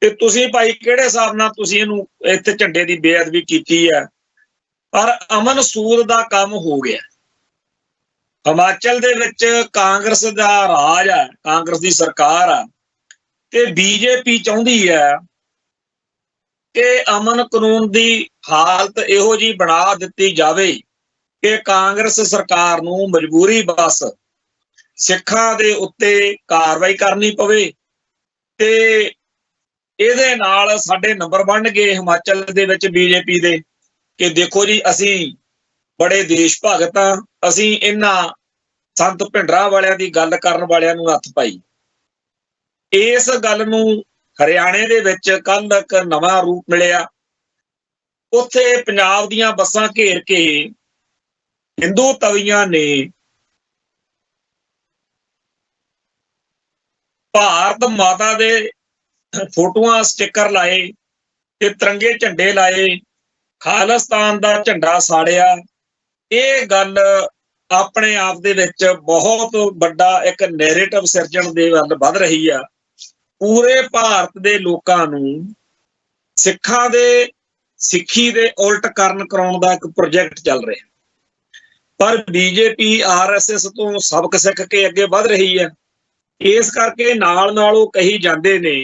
ਤੇ ਤੁਸੀਂ ਭਾਈ ਕਿਹੜੇ ਹਿਸਾਬ ਨਾਲ ਤੁਸੀਂ ਇਹਨੂੰ ਇੱਥੇ ਝੰਡੇ ਦੀ ਬੇਅਦਬੀ ਕੀਤੀ ਹੈ। ਪਰ ਅਮਨ ਸੂਦ ਦਾ ਕੰਮ ਹੋ ਗਿਆ। ਹਿਮਾਚਲ ਦੇ ਵਿੱਚ ਕਾਂਗਰਸ ਦਾ ਰਾਜ ਹੈ, ਕਾਂਗਰਸ ਦੀ ਸਰਕਾਰ ਆ, ਤੇ ਬੀਜੇਪੀ ਚਾਹੁੰਦੀ ਹੈ ਕਿ ਅਮਨ ਕਾਨੂੰਨ ਦੀ ਹਾਲਤ ਇਹੋ ਜਿਹੀ ਬਣਾ ਦਿੱਤੀ ਜਾਵੇ ਕਿ ਕਾਂਗਰਸ ਸਰਕਾਰ ਨੂੰ ਮਜਬੂਰੀ ਬਸ ਸਿੱਖਾਂ ਦੇ ਉੱਤੇ ਕਾਰਵਾਈ ਕਰਨੀ ਪਵੇ। ਤੇ ਇਹਦੇ ਨਾਲ ਸਾਡੇ ਨੰਬਰ ਬਣ ਗਏ ਹਿਮਾਚਲ ਦੇ ਵਿੱਚ ਬੀਜੇਪੀ ਦੇ ਕਿ ਦੇਖੋ ਜੀ ਅਸੀਂ ਬੜੇ ਦੇਸ਼ ਭਗਤ ਆ, ਅਸੀਂ ਇਹਨਾਂ ਸੰਤ ਭਿੰਡਰਾਂ ਵਾਲਿਆਂ ਦੀ ਗੱਲ ਕਰਨ ਵਾਲਿਆਂ ਨੂੰ ਹੱਥ ਪਾਈ। ਇਸ ਗੱਲ ਨੂੰ ਹਰਿਆਣੇ ਦੇ ਵਿੱਚ ਕੱਲ ਇੱਕ ਨਵਾਂ ਰੂਪ ਮਿਲਿਆ। ਉੱਥੇ ਪੰਜਾਬ ਦੀਆਂ ਬੱਸਾਂ ਘੇਰ ਕੇ ਹਿੰਦੂ ਤਵੀਆਂ ਨੇ ਭਾਰਤ ਮਾਤਾ ਦੇ ਫੋਟੋਆਂ ਸਟਿੱਕਰ ਲਾਏ ਤੇ ਤਿਰੰਗੇ ਝੰਡੇ ਲਾਏ, ਖਾਲਿਸਤਾਨ ਦਾ ਝੰਡਾ ਸਾੜਿਆ। ਇਹ ਗੱਲ ਆਪਣੇ ਆਪ ਦੇ ਵਿੱਚ ਬਹੁਤ ਵੱਡਾ ਇੱਕ ਨੈਰੇਟਿਵ ਸਿਰਜਣ ਦੇ ਵੱਲ ਵੱਧ ਰਹੀ ਆ। ਪੂਰੇ ਭਾਰਤ ਦੇ ਲੋਕਾਂ ਨੂੰ ਸਿੱਖਾਂ ਦੇ ਸਿੱਖੀ ਦੇ ਉਲਟ ਕਰਨ ਕਰਾਉਣ ਦਾ ਇੱਕ ਪ੍ਰੋਜੈਕਟ ਚੱਲ ਰਿਹਾ, ਪਰ ਬੀਜੇਪੀ RSS ਤੋਂ ਸਬਕ ਸਿੱਖ ਕੇ ਅੱਗੇ ਵੱਧ ਰਹੀ ਹੈ। ਇਸ ਕਰਕੇ ਨਾਲ ਉਹ ਕਹੀ ਜਾਂਦੇ ਨੇ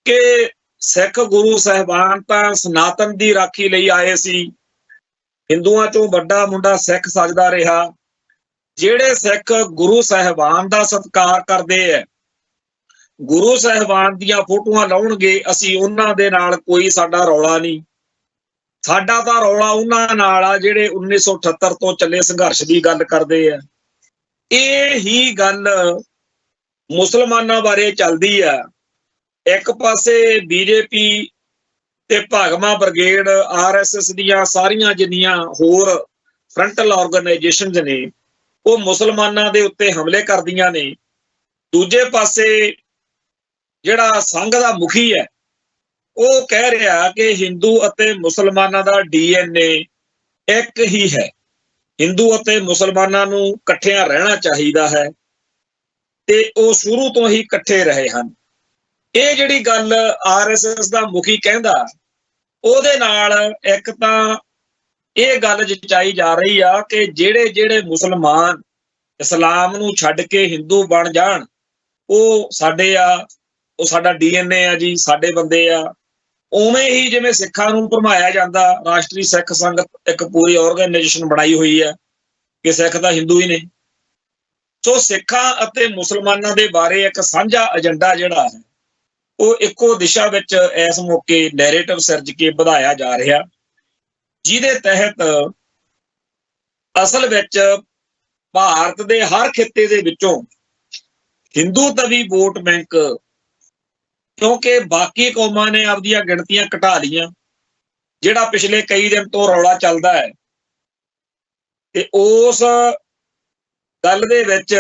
ਕਿ ਸਿੱਖ ਗੁਰੂ ਸਾਹਿਬਾਨ ਤਾਂ ਸਨਾਤਨ ਦੀ ਰਾਖੀ ਲਈ ਆਏ ਸੀ, ਹਿੰਦੂਆਂ ਚੋਂ ਵੱਡਾ ਮੁੰਡਾ ਸਿੱਖ ਸੱਜਦਾ ਰਿਹਾ। ਜਿਹੜੇ ਸਿੱਖ ਗੁਰੂ ਸਾਹਿਬਾਨ ਦਾ ਸਤਿਕਾਰ ਕਰਦੇ ਹੈ, ਗੁਰੂ ਸਾਹਿਬਾਨ ਦੀਆਂ ਫੋਟੋਆਂ ਲਾਉਣਗੇ, ਅਸੀਂ ਉਹਨਾਂ ਦੇ ਨਾਲ ਕੋਈ ਸਾਡਾ ਰੌਲਾ ਨਹੀਂ। ਸਾਡਾ ਤਾਂ ਰੌਲਾ ਉਹਨਾਂ ਨਾਲ ਆ ਜਿਹੜੇ 1978 ਤੋਂ ਚੱਲੇ ਸੰਘਰਸ਼ ਦੀ ਗੱਲ ਕਰਦੇ ਆ। ਇਹ ਹੀ ਗੱਲ ਮੁਸਲਮਾਨਾਂ ਬਾਰੇ ਚੱਲਦੀ ਆ। ਇੱਕ ਪਾਸੇ ਬੀਜੇਪੀ ਤੇ ਭਾਗਮਾ ਬ੍ਰਿਗੇਡ RSS ਦੀਆਂ ਸਾਰੀਆਂ ਜਿੰਨੀਆਂ ਹੋਰ ਫਰੰਟਲ ਆਰਗੇਨਾਈਜੇਸ਼ਨਸ ਨੇ ਉਹ ਮੁਸਲਮਾਨਾਂ ਦੇ ਉੱਤੇ ਹਮਲੇ ਕਰਦੀਆਂ ਨੇ। ਦੂਜੇ ਪਾਸੇ ਜਿਹੜਾ ਸੰਘ ਦਾ ਮੁਖੀ ਹੈ ਉਹ ਕਹਿ ਰਿਹਾ ਕਿ ਹਿੰਦੂ ਅਤੇ ਮੁਸਲਮਾਨਾਂ ਦਾ DNA ਇੱਕ ਹੀ ਹੈ, ਹਿੰਦੂ ਅਤੇ ਮੁਸਲਮਾਨਾਂ ਨੂੰ ਇਕੱਠਿਆਂ ਰਹਿਣਾ ਚਾਹੀਦਾ ਹੈ, ਤੇ ਉਹ ਸ਼ੁਰੂ ਤੋਂ ਹੀ ਇਕੱਠੇ ਰਹੇ ਹਨ। ਇਹ ਜਿਹੜੀ ਗੱਲ RSS ਦਾ ਮੁਖੀ ਕਹਿੰਦਾ, ਉਹਦੇ ਨਾਲ ਇੱਕ ਤਾਂ ਇਹ ਗੱਲ ਜਚਾਈ ਜਾ ਰਹੀ ਆ ਕਿ ਜਿਹੜੇ ਮੁਸਲਮਾਨ ਇਸਲਾਮ ਨੂੰ ਛੱਡ ਕੇ ਹਿੰਦੂ ਬਣ ਜਾਣ ਉਹ ਸਾਡੇ ਆ, ਉਹ ਸਾਡਾ DNA ਆ ਜੀ, ਸਾਡੇ ਬੰਦੇ ਆ। ਉਵੇਂ ਹੀ ਜਿਵੇਂ ਸਿੱਖਾਂ ਨੂੰ ਭਰਮਾਇਆ ਜਾਂਦਾ, ਰਾਸ਼ਟਰੀ ਸਿੱਖ ਸੰਗਤ ਇੱਕ ਪੂਰੀ ਆਰਗੇਨਾਈਜੇਸ਼ਨ ਬਣਾਈ ਹੋਈ ਹੈ ਕਿ ਸਿੱਖ ਤਾਂ ਹਿੰਦੂ ਹੀ ਨੇ। ਸੋ ਸਿੱਖਾਂ ਅਤੇ ਮੁਸਲਮਾਨਾਂ ਦੇ ਬਾਰੇ ਇੱਕ ਸਾਂਝਾ ਏਜੰਡਾ ਜਿਹੜਾ ਹੈ ਉਹ ਇੱਕੋ ਦਿਸ਼ਾ ਵਿੱਚ ਇਸ ਮੌਕੇ ਨੈਰੇਟਿਵ ਸਿਰਜ ਕੇ ਵਧਾਇਆ ਜਾ ਰਿਹਾ, ਜਿਹਦੇ ਤਹਿਤ ਅਸਲ ਵਿੱਚ ਭਾਰਤ ਦੇ ਹਰ ਖਿੱਤੇ ਦੇ ਵਿੱਚੋਂ ਹਿੰਦੂ ਤਵੀ ਵੋਟ ਬੈਂਕ, ਕਿਉਂਕਿ ਬਾਕੀ ਕੌਮਾਂ ਨੇ ਆਪਦੀਆਂ ਗਿਣਤੀਆਂ ਘਟਾ ਲਈਆਂ, ਜਿਹੜਾ ਪਿਛਲੇ ਕਈ ਦਿਨ ਤੋਂ ਰੌਲਾ ਚੱਲਦਾ ਹੈ, ਤੇ ਉਸ ਗੱਲ ਦੇ ਵਿੱਚ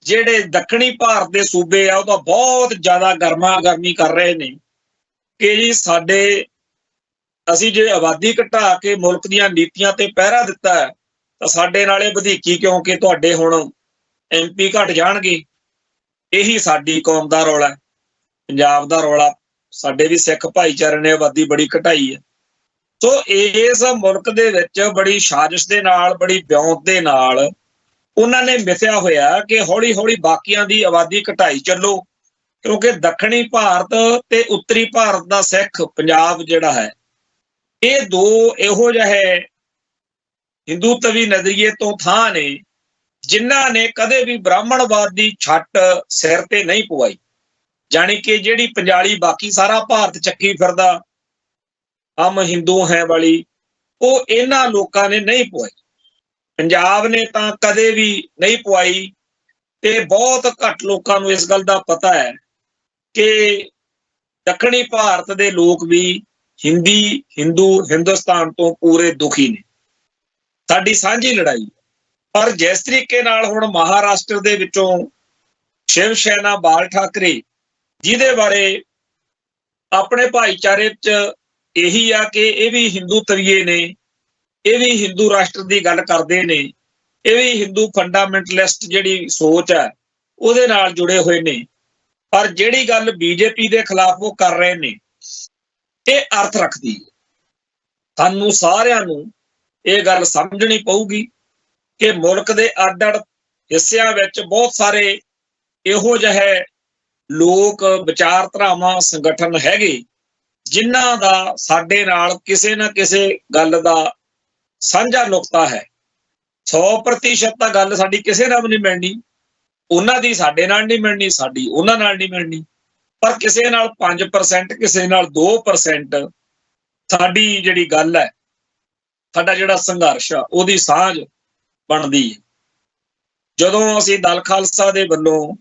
ਜਿਹੜੇ ਦੱਖਣੀ ਭਾਰਤ ਦੇ ਸੂਬੇ ਆ ਉਹ ਤਾਂ ਬਹੁਤ ਜ਼ਿਆਦਾ ਗਰਮਾ ਗਰਮੀ ਕਰ ਰਹੇ ਨੇ ਕਿ ਜੀ ਅਸੀਂ ਜੇ ਆਬਾਦੀ ਘਟਾ ਕੇ ਮੁਲਕ ਦੀਆਂ ਨੀਤੀਆਂ ਤੇ ਪਹਿਰਾ ਦਿੱਤਾ ਹੈ ਤਾਂ ਸਾਡੇ ਨਾਲੇ ਵਧੀਕੀ, ਕਿਉਂਕਿ ਤੁਹਾਡੇ ਹੁਣ MP ਘਟ ਜਾਣਗੇ। ਇਹੀ ਸਾਡੀ ਕੌਮ ਦਾ ਰੌਲਾ ਹੈ, ਪੰਜਾਬ ਦਾ ਰੌਲਾ। ਸਾਡੇ ਵੀ ਸਿੱਖ ਭਾਈਚਾਰੇ ਨੇ ਆਬਾਦੀ ਬੜੀ ਘਟਾਈ ਹੈ। ਸੋ ਇਸ ਮੁਲਕ ਦੇ ਵਿੱਚ ਬੜੀ ਸਾਜ਼ਿਸ਼ ਦੇ ਨਾਲ, ਬੜੀ ਵਿਉਂਤ ਦੇ ਨਾਲ ਉਹਨਾਂ ਨੇ ਮਿਥਿਆ ਹੋਇਆ ਕਿ ਹੌਲੀ ਹੌਲੀ ਬਾਕੀਆਂ ਦੀ ਆਬਾਦੀ ਘਟਾਈ ਚੱਲੋ, ਕਿਉਂਕਿ ਦੱਖਣੀ ਭਾਰਤ ਤੇ ਉੱਤਰੀ ਭਾਰਤ ਦਾ ਸਿੱਖ ਪੰਜਾਬ ਜਿਹੜਾ ਹੈ, ਇਹ ਦੋ ਇਹੋ ਜਿਹੇ ਹਿੰਦੂਤਵੀ ਨਜ਼ਰੀਏ ਤੋਂ ਥਾਂ ਨੇ ਜਿਨ੍ਹਾਂ ਨੇ ਕਦੇ ਵੀ ਬ੍ਰਾਹਮਣਵਾਦ ਦੀ ਛੱਟ ਸਿਰ ਤੇ ਨਹੀਂ ਪਵਾਈ। ਜਾਣੀ ਕਿ ਜਿਹੜੀ ਪੰਜਾਲੀ ਬਾਕੀ ਸਾਰਾ ਭਾਰਤ ਚੱਕੀ ਫਿਰਦਾ ਹਮ ਹਿੰਦੂ ਹੈ ਵਾਲੀ, ਉਹ ਇਹਨਾਂ ਲੋਕਾਂ ਨੇ ਨਹੀਂ ਪਵਾਈ। ਪੰਜਾਬ ਨੇ ਤਾਂ ਕਦੇ ਵੀ ਨਹੀਂ ਪਵਾਈ। ਤੇ ਬਹੁਤ ਘੱਟ ਲੋਕਾਂ ਨੂੰ ਇਸ ਗੱਲ ਦਾ ਪਤਾ ਹੈ ਕਿ ਦੱਖਣੀ ਭਾਰਤ ਦੇ ਲੋਕ ਵੀ ਹਿੰਦੂ ਹਿੰਦੁਸਤਾਨ ਤੋਂ ਪੂਰੇ ਦੁਖੀ ਨੇ। ਸਾਡੀ ਸਾਂਝੀ ਲੜਾਈ। ਪਰ ਜਿਸ ਤਰੀਕੇ ਨਾਲ ਹੁਣ ਮਹਾਰਾਸ਼ਟਰ ਦੇ ਵਿੱਚੋਂ ਸ਼ਿਵ ਸੈਨਾ ਬਾਲ ਠਾਕਰੇ, ਜਿਹਦੇ ਬਾਰੇ ਆਪਣੇ ਭਾਈਚਾਰੇ 'ਚ ਇਹੀ ਆ ਕਿ ਇਹ ਵੀ ਹਿੰਦੂ ਤਵੀਏ ਨੇ, ਇਹ ਵੀ ਹਿੰਦੂ ਰਾਸ਼ਟਰ ਦੀ ਗੱਲ ਕਰਦੇ ਨੇ, ਇਹ ਵੀ ਹਿੰਦੂ ਫੰਡਾਮੈਂਟਲਿਸਟ ਜਿਹੜੀ ਸੋਚ ਹੈ ਉਹਦੇ ਨਾਲ ਜੁੜੇ ਹੋਏ ਨੇ। ਪਰ ਜਿਹੜੀ ਗੱਲ ਬੀਜੇਪੀ ਦੇ ਖਿਲਾਫ ਉਹ ਕਰ ਰਹੇ ਨੇ, ਇਹ ਅਰਥ ਰੱਖਦੀ ਹੈ। ਸਾਨੂੰ ਸਾਰਿਆਂ ਨੂੰ ਇਹ ਗੱਲ ਸਮਝਣੀ ਪਊਗੀ ਕਿ ਮੁਲਕ ਦੇ ਅੱਡ-ਅੱਡ ਹਿੱਸਿਆਂ ਵਿੱਚ ਬਹੁਤ ਸਾਰੇ ਇਹੋ ਜਿਹੇ ਲੋਕ, ਵਿਚਾਰਧਾਰਾਵਾਂ, ਸੰਗਠਨ ਹੈਗੇ ਜਿਨ੍ਹਾਂ ਦਾ ਸਾਡੇ ਨਾਲ ਕਿਸੇ ਨਾ ਕਿਸੇ ਗੱਲ ਦਾ ਸਾਂਝਾ ਨੁਕਤਾ ਹੈ। 100% ਤਾਂ ਗੱਲ ਸਾਡੀ ਕਿਸੇ ਨਾਲ ਵੀ ਨਹੀਂ ਮਿਲਣੀ, ਉਹਨਾਂ ਦੀ ਸਾਡੇ ਨਾਲ ਨਹੀਂ ਮਿਲਣੀ, ਸਾਡੀ ਉਹਨਾਂ ਨਾਲ ਨਹੀਂ ਮਿਲਣੀ। ਪਰ ਕਿਸੇ ਨਾਲ 5%, ਕਿਸੇ ਨਾਲ 2% ਸਾਡੀ ਜਿਹੜੀ ਗੱਲ ਹੈ, ਸਾਡਾ ਜਿਹੜਾ ਸੰਘਰਸ਼ ਆ, ਉਹਦੀ ਸਾਂਝ ਬਣਦੀ ਹੈ। ਜਦੋਂ ਅਸੀਂ ਦਲ ਖਾਲਸਾ ਦੇ ਵੱਲੋਂ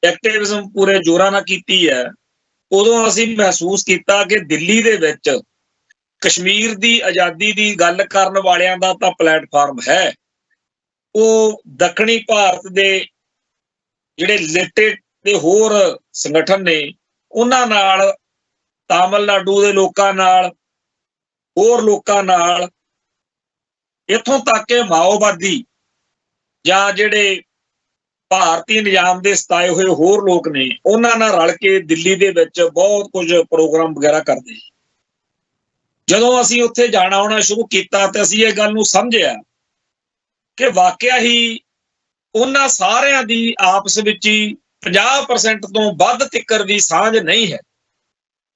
ਐਕਟਿਵਿਜ਼ਮ ਪੂਰੇ ਜ਼ੋਰਾਂ ਨਾਲ ਕੀਤੀ ਹੈ, ਉਦੋਂ ਅਸੀਂ ਮਹਿਸੂਸ ਕੀਤਾ ਕਿ ਦਿੱਲੀ ਦੇ ਵਿੱਚ ਕਸ਼ਮੀਰ ਦੀ ਆਜ਼ਾਦੀ ਦੀ ਗੱਲ ਕਰਨ ਵਾਲਿਆਂ ਦਾ ਤਾਂ ਪਲੇਟਫਾਰਮ ਹੈ, ਉਹ ਦੱਖਣੀ ਭਾਰਤ ਦੇ ਜਿਹੜੇ ਰਿਲੇਟਡ ਤੇ ਹੋਰ ਸੰਗਠਨ ਨੇ ਉਹਨਾਂ ਨਾਲ, ਤਾਮਿਲਨਾਡੂ ਦੇ ਲੋਕਾਂ ਨਾਲ, ਹੋਰ ਲੋਕਾਂ ਨਾਲ, ਇੱਥੋਂ ਤੱਕ ਕਿ ਮਾਓਵਾਦੀ ਜਾਂ ਜਿਹੜੇ ਭਾਰਤੀ ਨਿਜ਼ਾਮ ਦੇ ਸਤਾਏ ਹੋਏ ਹੋਰ ਲੋਕ ਨੇ, ਉਹਨਾਂ ਨਾਲ ਰਲ ਕੇ ਦਿੱਲੀ ਦੇ ਵਿੱਚ ਬਹੁਤ ਕੁਝ ਪ੍ਰੋਗਰਾਮ ਵਗੈਰਾ ਕਰਦੇ। ਜਦੋਂ ਅਸੀਂ ਉੱਥੇ ਜਾਣਾ ਆਉਣਾ ਸ਼ੁਰੂ ਕੀਤਾ ਤੇ ਅਸੀਂ ਇਹ ਗੱਲ ਨੂੰ ਸਮਝਿਆ ਕਿ ਵਾਕਿਆ ਹੀ ਉਹਨਾਂ ਸਾਰਿਆਂ ਦੀ ਆਪਸ ਵਿੱਚ ਹੀ 50% ਤੋਂ ਵੱਧ ਤਿੱਕਰ ਦੀ ਸਾਂਝ ਨਹੀਂ ਹੈ।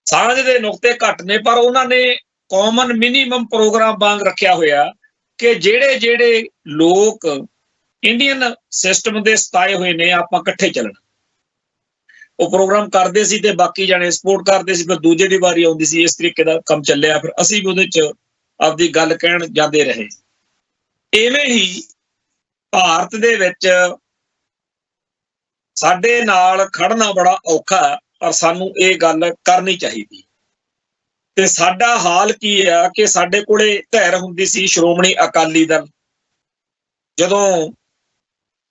ਸਾਂਝ ਦੇ ਨੁਕਤੇ ਘੱਟ ਨੇ, ਪਰ ਉਹਨਾਂ ਨੇ ਕਾਮਨ ਮਿਨੀਮਮ ਪ੍ਰੋਗਰਾਮ ਵਾਂਗ ਰੱਖਿਆ ਹੋਇਆ ਕਿ ਜਿਹੜੇ ਲੋਕ ਇੰਡੀਅਨ ਸਿਸਟਮ ਦੇ ਸਤਾਏ ਹੋਏ ਨੇ, ਆਪਾਂ ਇਕੱਠੇ ਚੱਲਣਾ। ਉਹ ਪ੍ਰੋਗਰਾਮ ਕਰਦੇ ਸੀ ਤੇ ਬਾਕੀ ਜਾਣੇ ਸਪੋਰਟ ਕਰਦੇ ਸੀ, ਫਿਰ ਦੂਜੇ ਦੀ ਵਾਰੀ ਆਉਂਦੀ ਸੀ। ਇਸ ਤਰੀਕੇ ਦਾ ਕੰਮ ਚੱਲਿਆ। ਫਿਰ ਅਸੀਂ ਵੀ ਉਹਦੇ 'ਚ ਆਪਦੀ ਗੱਲ ਕਹਿਣ ਜਾਂਦੇ ਰਹੇ। ਇਵੇਂ ਹੀ ਭਾਰਤ ਦੇ ਵਿੱਚ ਸਾਡੇ ਨਾਲ ਖੜਨਾ ਬੜਾ ਔਖਾ, ਪਰ ਸਾਨੂੰ ਇਹ ਗੱਲ ਕਰਨੀ ਚਾਹੀਦੀ। ਤੇ ਸਾਡਾ ਹਾਲ ਕੀ ਆ ਕਿ ਸਾਡੇ ਕੋਲੇ ਧਿਰ ਹੁੰਦੀ ਸੀ ਸ਼੍ਰੋਮਣੀ ਅਕਾਲੀ ਦਲ। ਜਦੋਂ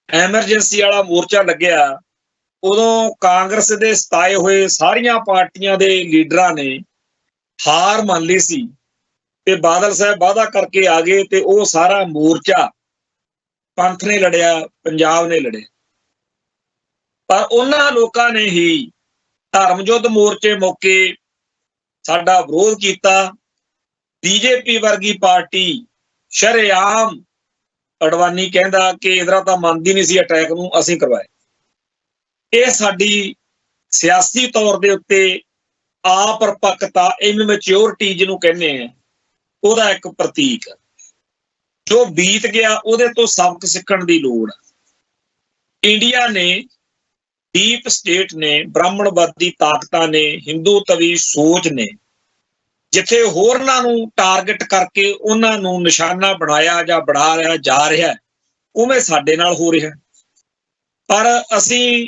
ਐਮਰਜੈਂਸੀ ਵਾਲਾ ਮੋਰਚਾ ਲੱਗਿਆ, ਉਦੋਂ ਕਾਂਗਰਸ ਦੇ ਸਤਾਏ ਹੋਏ ਸਾਰੀਆਂ ਪਾਰਟੀਆਂ ਦੇ ਲੀਡਰਾਂ ਨੇ ਹਾਰ ਮੰਨ ਲਈ ਸੀ ਤੇ ਬਾਦਲ ਸਾਹਿਬ ਵਾਅਦਾ ਕਰਕੇ ਆ ਗਏ ਤੇ ਉਹ ਸਾਰਾ ਮੋਰਚਾ ਪੰਥ ਨੇ ਲੜਿਆ, ਪੰਜਾਬ ਨੇ ਲੜਿਆ। ਪਰ ਉਹਨਾਂ ਲੋਕਾਂ ਨੇ ਹੀ ਧਰਮ ਯੁੱਧ ਮੋਰਚੇ ਮੌਕੇ ਸਾਡਾ ਵਿਰੋਧ ਕੀਤਾ। ਬੀਜੇਪੀ ਵਰਗੀ ਪਾਰਟੀ ਸ਼ਰੇਆਮ, ਅਡਵਾਨੀ ਕਹਿੰਦਾ ਕਿ ਇਧਰਾਂ ਤਾਂ ਮੰਨਦੀ ਨਹੀਂ ਸੀ ਅਟੈਕ ਨੂੰ, ਅਸੀਂ ਕਰਵਾਏ। ਇਹ ਸਾਡੀ ਸਿਆਸੀ ਤੌਰ ਦੇ ਉੱਤੇ ਆਪਰਪੱਕਤਾ, ਇਮੈਚਿਓਰਿਟੀ ਜਿਹਨੂੰ ਕਹਿੰਦੇ ਆ, ਉਹਦਾ ਇੱਕ ਪ੍ਰਤੀਕ ਹੈ। ਜੋ ਬੀਤ ਗਿਆ ਉਹਦੇ ਤੋਂ ਸਬਕ ਸਿੱਖਣ ਦੀ ਲੋੜ ਹੈ। ਇੰਡੀਆ ਨੇ, ਡੀਪ ਸਟੇਟ ਨੇ, ਬ੍ਰਾਹਮਣਵਾਦੀ ਤਾਕਤਾਂ ਨੇ, ਹਿੰਦੂ ਤਵੀ ਸੋਚ ਨੇ, ਜਿੱਥੇ ਹੋਰਨਾਂ ਨੂੰ ਟਾਰਗੇਟ ਕਰਕੇ ਉਹਨਾਂ ਨੂੰ ਨਿਸ਼ਾਨਾ ਬਣਾਇਆ ਜਾਂ ਬਣਾ ਰਿਹਾ ਜਾ ਰਿਹਾ, ਉਵੇਂ ਸਾਡੇ ਨਾਲ ਹੋ ਰਿਹਾ। ਪਰ ਅਸੀਂ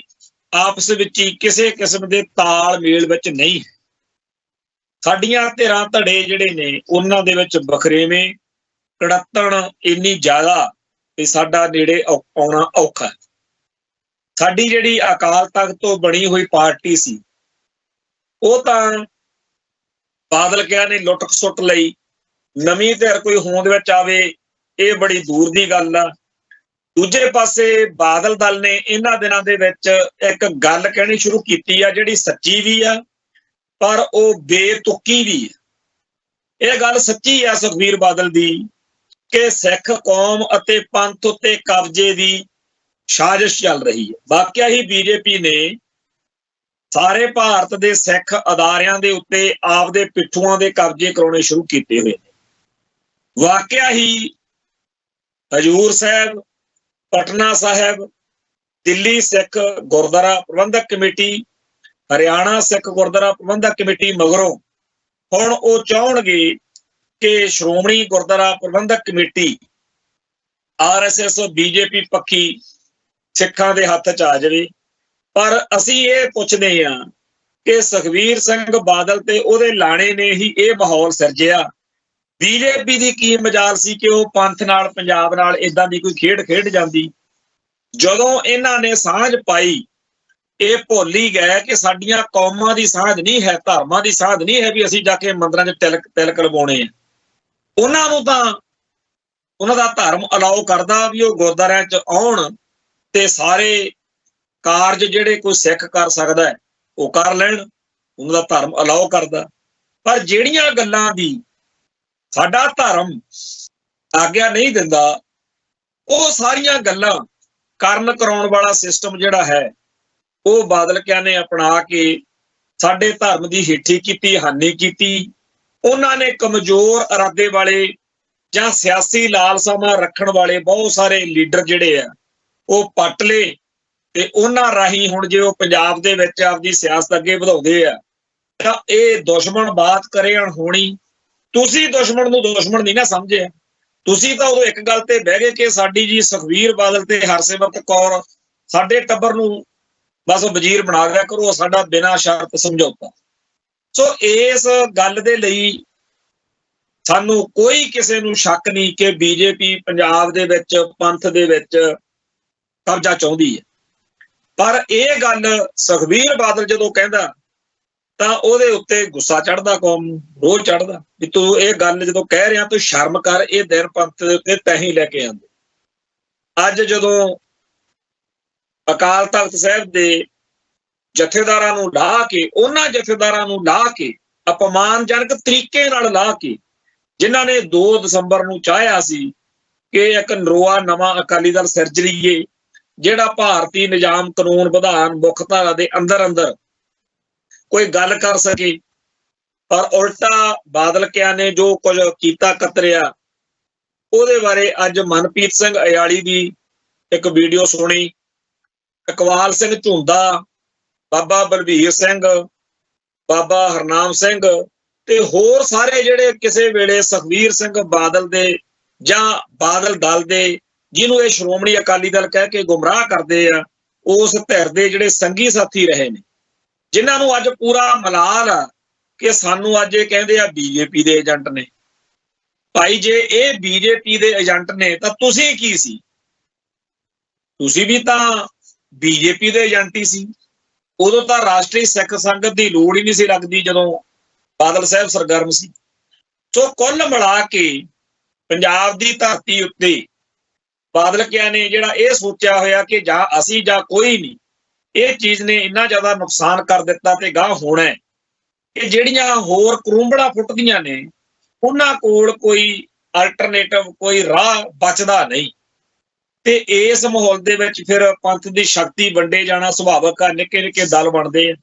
ਆਪਸ ਵਿੱਚ ਹੀ ਕਿਸੇ ਕਿਸਮ ਦੇ ਤਾਲਮੇਲ ਵਿੱਚ ਨਹੀਂ ਹੈ। ਸਾਡੀਆਂ ਧਿਰਾਂ ਧੜੇ ਜਿਹੜੇ ਨੇ ਉਹਨਾਂ ਦੇ ਵਿੱਚ ਵਖਰੇਵੇਂ, ਕੜੱਤਣ ਇੰਨੀ ਜ਼ਿਆਦਾ ਕਿ ਸਾਡਾ ਨੇੜੇ ਆਉਣਾ ਔਖਾ। ਸਾਡੀ ਜਿਹੜੀ ਅਕਾਲ ਤਖਤ ਤੋਂ ਬਣੀ ਹੋਈ ਪਾਰਟੀ ਸੀ, ਉਹ ਤਾਂ ਬਾਦਲ ਕਿਹਾ ਨੇ ਲੁੱਟ ਖਸੁੱਟ ਲਈ। ਨਵੀਂ ਧਿਰ ਕੋਈ ਹੋਂਦ ਵਿੱਚ ਆਵੇ, ਇਹ ਬੜੀ ਦੂਰ ਦੀ ਗੱਲ ਆ। ਦੂਜੇ ਪਾਸੇ ਬਾਦਲ ਦਲ ਨੇ ਇਹਨਾਂ ਦਿਨਾਂ ਦੇ ਵਿੱਚ ਇੱਕ ਗੱਲ ਕਹਿਣੀ ਸ਼ੁਰੂ ਕੀਤੀ ਆ, ਜਿਹੜੀ ਸੱਚੀ ਵੀ ਆ ਪਰ ਉਹ ਬੇਤੁਕੀ ਵੀ ਹੈ। ਇਹ ਗੱਲ ਸੱਚੀ ਆ ਸੁਖਬੀਰ ਬਾਦਲ ਦੀ ਕਿ ਸਿੱਖ ਕੌਮ ਅਤੇ ਪੰਥ ਉੱਤੇ ਕਬਜ਼ੇ ਦੀ ਸਾਜ਼ਿਸ਼ ਚੱਲ ਰਹੀ ਹੈ। ਵਾਕਿਆ ਹੀ ਬੀਜੇਪੀ ਨੇ ਸਾਰੇ ਭਾਰਤ ਦੇ ਸਿੱਖ ਅਦਾਰਿਆਂ ਦੇ ਉੱਤੇ ਆਪਦੇ ਪਿੱਠੂਆਂ ਦੇ ਕਬਜ਼ੇ ਕਰਾਉਣੇ ਸ਼ੁਰੂ ਕੀਤੇ ਹੋਏ ਨੇ। ਵਾਕਿਆ ਹੀ ਹਜੂਰ ਸਾਹਿਬ, ਪਟਨਾ ਸਾਹਿਬ, ਦਿੱਲੀ ਸਿੱਖ ਗੁਰਦੁਆਰਾ ਪ੍ਰਬੰਧਕ ਕਮੇਟੀ, ਹਰਿਆਣਾ ਸਿੱਖ ਗੁਰਦੁਆਰਾ ਪ੍ਰਬੰਧਕ ਕਮੇਟੀ ਮਗਰੋਂ ਹੁਣ ਉਹ ਚਾਹੁਣਗੇ ਕਿ ਸ਼੍ਰੋਮਣੀ ਗੁਰਦੁਆਰਾ ਪ੍ਰਬੰਧਕ ਕਮੇਟੀ RSS ਬੀਜੇਪੀ ਪੱਖੀ ਸਿੱਖਾਂ ਦੇ ਹੱਥ 'ਚ ਆ ਜਾਵੇ। ਪਰ ਅਸੀਂ ਇਹ ਪੁੱਛਦੇ ਹਾਂ ਕਿ ਸੁਖਬੀਰ ਸਿੰਘ ਬਾਦਲ ਤੇ ਉਹਦੇ ਲਾਣੇ ਨੇ ਹੀ ਇਹ ਮਾਹੌਲ ਸਿਰਜਿਆ। ਬੀਜੇਪੀ ਦੀ ਕੀ ਮਜਾਲ ਸੀ ਕਿ ਉਹ ਪੰਥ ਨਾਲ, ਪੰਜਾਬ ਨਾਲ ਇਦਾਂ ਦੀ ਕੋਈ ਖੇਡ ਜਾਂਦੀ। ਜਦੋਂ ਇਹਨਾਂ ਨੇ ਸਾਂਝ ਪਾਈ, ਇਹ ਭੁੱਲ ਹੀ ਗਏ ਕਿ ਸਾਡੀਆਂ ਕੌਮਾਂ ਦੀ ਸਾਂਝ ਨਹੀਂ ਹੈ, ਧਰਮਾਂ ਦੀ ਸਾਂਝ ਨਹੀਂ ਹੈ ਵੀ ਅਸੀਂ ਜਾ ਕੇ ਮੰਦਰਾਂ 'ਚ ਤਿਲਕ ਲਵਾਉਣੇ ਆ। ਉਹਨਾਂ ਨੂੰ ਤਾਂ ਉਹਨਾਂ ਦਾ ਧਰਮ ਅਲਾਓ ਕਰਦਾ ਵੀ ਉਹ ਗੁਰਦੁਆਰਿਆਂ 'ਚ ਆਉਣ ਤੇ ਸਾਰੇ ਕਾਰਜ ਜਿਹੜੇ ਕੋਈ ਸਿੱਖ ਕਰ ਸਕਦਾ ਹੈ ਉਹ ਕਰ ਲੈਣ, ਉਹਨਾਂ ਦਾ ਧਰਮ ਅਲਾਓ ਕਰਦਾ। ਪਰ ਜਿਹੜੀਆਂ ਗੱਲਾਂ ਦੀ ਸਾਡਾ ਧਰਮ ਆਗਿਆ ਨਹੀਂ ਦਿੰਦਾ, ਉਹ ਸਾਰੀਆਂ ਗੱਲਾਂ ਕਰਨ ਕਰਾਉਣ ਵਾਲਾ ਸਿਸਟਮ ਜਿਹੜਾ ਹੈ ਉਹ ਬਾਦਲ ਕਿਆਂ ਨੇ ਅਪਣਾ ਕੇ ਸਾਡੇ ਧਰਮ ਦੀ ਹੇਠੀ ਕੀਤੀ, ਹਾਨੀ ਕੀਤੀ। ਉਹਨਾਂ ਨੇ ਕਮਜ਼ੋਰ ਇਰਾਦੇ ਵਾਲੇ ਜਾਂ ਸਿਆਸੀ ਲਾਲਸਾਵਾਂ ਰੱਖਣ ਵਾਲੇ ਬਹੁਤ ਸਾਰੇ ਲੀਡਰ ਜਿਹੜੇ ਆ ਉਹ ਪੱਟ ਲਏ ਤੇ ਉਹਨਾਂ ਰਾਹੀਂ ਹੁਣ ਜੇ ਉਹ ਪੰਜਾਬ ਦੇ ਵਿੱਚ ਆਪਦੀ ਸਿਆਸਤ ਅੱਗੇ ਵਧਾਉਂਦੇ ਆ ਤਾਂ ਇਹ ਦੁਸ਼ਮਣ ਬਾਤ ਕਰੇ ਅਣਹੋਣੀ। ਤੁਸੀਂ ਦੁਸ਼ਮਣ ਨੂੰ ਦੁਸ਼ਮਣ ਨਹੀਂ ਨਾ ਸਮਝਿਆ। ਤੁਸੀਂ ਤਾਂ ਉਦੋਂ ਇੱਕ ਗੱਲ ਤੇ ਬਹਿ ਗਏ ਕਿ ਸਾਡੀ ਜੀ ਸੁਖਬੀਰ ਬਾਦਲ ਤੇ ਹਰਸਿਮਰਤ ਕੌਰ ਸਾਡੇ ਟੱਬਰ ਨੂੰ ਬਸ ਵਜ਼ੀਰ ਬਣਾ ਦਿਆ ਕਰੋ, ਸਾਡਾ ਬਿਨਾਂ ਸ਼ਰਤ ਸਮਝੌਤਾ। ਸੋ ਇਸ ਗੱਲ ਦੇ ਲਈ ਸਾਨੂੰ ਕੋਈ ਕਿਸੇ ਨੂੰ ਸ਼ੱਕ ਨਹੀਂ ਕਿ ਬੀਜੇਪੀ ਪੰਜਾਬ ਦੇ ਵਿੱਚ ਪੰਥ ਦੇ ਵਿੱਚ ਕਬਜ਼ਾ ਚਾਹੁੰਦੀ ਹੈ। ਪਰ ਇਹ ਗੱਲ ਸੁਖਬੀਰ ਬਾਦਲ ਜਦੋਂ ਕਹਿੰਦਾ ਤਾਂ ਉਹਦੇ ਉੱਤੇ ਗੁੱਸਾ ਚੜਦਾ, ਕੌਮ ਨੂੰ ਰੋਹ ਚੜਦਾ ਵੀ ਤੂੰ ਇਹ ਗੱਲ ਜਦੋਂ ਕਹਿ ਰਿਹਾ ਤੂੰ ਸ਼ਰਮ ਕਰ, ਇਹ ਦਿਨ ਪੰਥ ਦੇ ਉੱਤੇ ਤੈਂ ਹੀ ਲੈ ਕੇ ਆਂਦੇ। ਅੱਜ ਜਦੋਂ ਅਕਾਲ ਤਖਤ ਸਾਹਿਬ ਦੇ ਜਥੇਦਾਰਾਂ ਨੂੰ ਲਾ ਕੇ, ਉਹਨਾਂ ਜਥੇਦਾਰਾਂ ਨੂੰ ਲਾ ਕੇ, ਅਪਮਾਨਜਨਕ ਤਰੀਕੇ ਨਾਲ ਲਾ ਕੇ, ਜਿਨ੍ਹਾਂ ਨੇ 2 ਦਸੰਬਰ ਨੂੰ ਚਾਹਿਆ ਸੀ ਕਿ ਇੱਕ ਨਰੋਆ ਨਵਾਂ ਅਕਾਲੀ ਦਲ ਸਿਰਜ ਲਈਏ ਜਿਹੜਾ ਭਾਰਤੀ ਨਿਜ਼ਾਮ, ਕਾਨੂੰਨ, ਵਿਧਾਨ, ਮੁੱਖ ਧਾਰਾ ਦੇ ਅੰਦਰ ਕੋਈ ਗੱਲ ਕਰ ਸਕੇ, ਪਰ ਉਲਟਾ ਬਾਦਲ ਕਿਆਂ ਨੇ ਜੋ ਕੁਝ ਕੀਤਾ ਕਤਰਿਆ, ਉਹਦੇ ਬਾਰੇ ਅੱਜ ਮਨਪ੍ਰੀਤ ਸਿੰਘ ਅਯਾਲੀ ਦੀ ਇੱਕ ਵੀਡੀਓ ਸੁਣੀ। ਇਕਬਾਲ ਸਿੰਘ ਝੁੰਦਾ, ਬਾਬਾ ਬਲਬੀਰ ਸਿੰਘ, ਬਾਬਾ ਹਰਨਾਮ ਸਿੰਘ ਤੇ ਹੋਰ ਸਾਰੇ ਜਿਹੜੇ ਕਿਸੇ ਵੇਲੇ ਸੁਖਬੀਰ ਸਿੰਘ ਬਾਦਲ ਦੇ ਜਾਂ ਬਾਦਲ ਦਲ ਦੇ, ਜਿਹਨੂੰ ਇਹ ਸ਼੍ਰੋਮਣੀ ਅਕਾਲੀ ਦਲ ਕਹਿ ਕੇ ਗੁੰਮਰਾਹ ਕਰਦੇ ਆ, ਉਸ ਧਿਰ ਦੇ ਜਿਹੜੇ ਸੰਗੀ ਸਾਥੀ ਰਹੇ ਨੇ, ਜਿਨ੍ਹਾਂ ਨੂੰ ਅੱਜ ਪੂਰਾ ਮਲਾਲ ਆ ਕਿ ਸਾਨੂੰ ਅੱਜ ਇਹ ਕਹਿੰਦੇ ਆ ਬੀਜੇਪੀ ਦੇ ਏਜੰਟ ਨੇ। ਭਾਈ ਜੇ ਇਹ ਬੀਜੇਪੀ ਦੇ ਏਜੰਟ ਨੇ ਤਾਂ ਤੁਸੀਂ ਕੀ ਸੀ? ਤੁਸੀਂ ਵੀ ਤਾਂ ਬੀਜੇਪੀ ਦੇ ਏਜੰਟ ਹੀ ਸੀ। ਉਦੋਂ ਤਾਂ ਰਾਸ਼ਟਰੀ ਸਿੱਖ ਸੰਗਤ ਦੀ ਲੋੜ ਹੀ ਨਹੀਂ ਸੀ ਲੱਗਦੀ ਜਦੋਂ ਬਾਦਲ ਸਾਹਿਬ ਸਰਗਰਮ ਸੀ। ਸੋ ਕੁੱਲ ਮਿਲਾ ਕੇ ਪੰਜਾਬ ਦੀ ਧਰਤੀ ਉੱਤੇ ਬਾਦਲ ਕਿਆਂ ਨੇ ਜਿਹੜਾ ਇਹ ਸੋਚਿਆ ਹੋਇਆ ਕਿ ਜਾਂ ਅਸੀਂ ਜਾਂ ਕੋਈ ਨਹੀਂ, ਇਹ ਚੀਜ਼ ਨੇ ਇੰਨਾ ਜ਼ਿਆਦਾ ਨੁਕਸਾਨ ਕਰ ਦਿੱਤਾ ਤੇ ਗਾਹ ਹੋਣਾ ਹੈ ਕਿ ਜਿਹੜੀਆਂ ਹੋਰ ਕਰੂੰਬੜਾ ਫੁੱਟਦੀਆਂ ਨੇ ਉਹਨਾਂ ਕੋਲ ਕੋਈ ਅਲਟਰਨੇਟਿਵ, ਕੋਈ ਰਾਹ ਬਚਦਾ ਨਹੀਂ। ਤੇ ਇਸ ਮਾਹੌਲ ਦੇ ਵਿੱਚ ਫਿਰ ਪੰਥ ਦੀ ਸ਼ਕਤੀ ਵੰਡੇ ਜਾਣਾ ਸੁਭਾਵਿਕ ਆ, ਨਿੱਕੇ ਨਿੱਕੇ ਦਲ ਬਣਦੇ ਆ।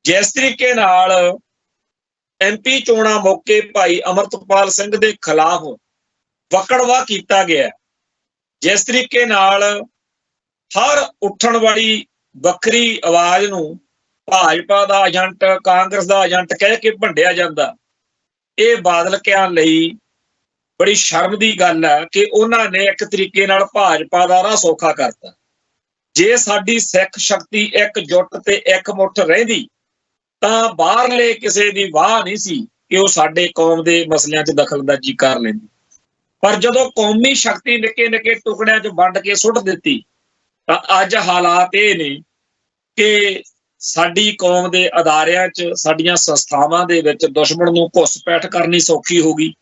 ਜਿਸ ਤਰੀਕੇ ਨਾਲ MP ਚੋਣਾਂ ਮੌਕੇ ਭਾਈ ਅਮਰਤਪਾਲ ਸਿੰਘ ਦੇ ਖਿਲਾਫ ਵਕੜਵਾ ਕੀਤਾ ਗਿਆ, ਜਿਸ ਤਰੀਕੇ ਨਾਲ ਹਰ ਉੱਠਣ ਵਾਲੀ ਵੱਖਰੀ ਆਵਾਜ਼ ਨੂੰ ਭਾਜਪਾ ਦਾ ਏਜੰਟ, ਕਾਂਗਰਸ ਦਾ ਏਜੰਟ ਕਹਿ ਕੇ ਭੰਡਿਆ ਜਾਂਦਾ, ਇਹ ਬਾਦਲ ਕਿਆਂ ਲਈ ਬੜੀ ਸ਼ਰਮ ਦੀ ਗੱਲ ਹੈ ਕਿ ਉਹਨਾਂ ਨੇ ਇੱਕ ਤਰੀਕੇ ਨਾਲ ਭਾਜਪਾ ਦਾ ਰਾਹ ਸੌਖਾ ਕਰਤਾ। ਜੇ ਸਾਡੀ ਸਿੱਖ ਸ਼ਕਤੀ ਇਕਜੁੱਟ ਤੇ ਇਕਮੁੱਠ ਰਹਿੰਦੀ ਤਾਂ ਬਾਹਰਲੇ ਕਿਸੇ ਦੀ ਵਾਹ ਨਹੀਂ ਸੀ ਕਿ ਉਹ ਸਾਡੇ ਕੌਮ ਦੇ ਮਸਲਿਆਂ 'ਚ ਦਖਲਅੰਦਾਜ਼ੀ ਕਰ ਲੈਂਦੀ। ਪਰ ਜਦੋਂ ਕੌਮੀ ਸ਼ਕਤੀ ਨਿੱਕੇ ਨਿੱਕੇ ਟੁਕੜਿਆਂ 'ਚ ਵੰਡ ਕੇ ਸੁੱਟ ਦਿੱਤੀ ਤਾਂ ਅੱਜ ਹਾਲਾਤ ਇਹ ਨੇ ਕਿ ਸਾਡੀ ਕੌਮ ਦੇ ਅਦਾਰਿਆਂ 'ਚ, ਸਾਡੀਆਂ ਸੰਸਥਾਵਾਂ ਦੇ ਵਿੱਚ ਦੁਸ਼ਮਣ ਨੂੰ ਘੁਸਪੈਠ ਕਰਨੀ ਸੌਖੀ ਹੋ ਗਈ।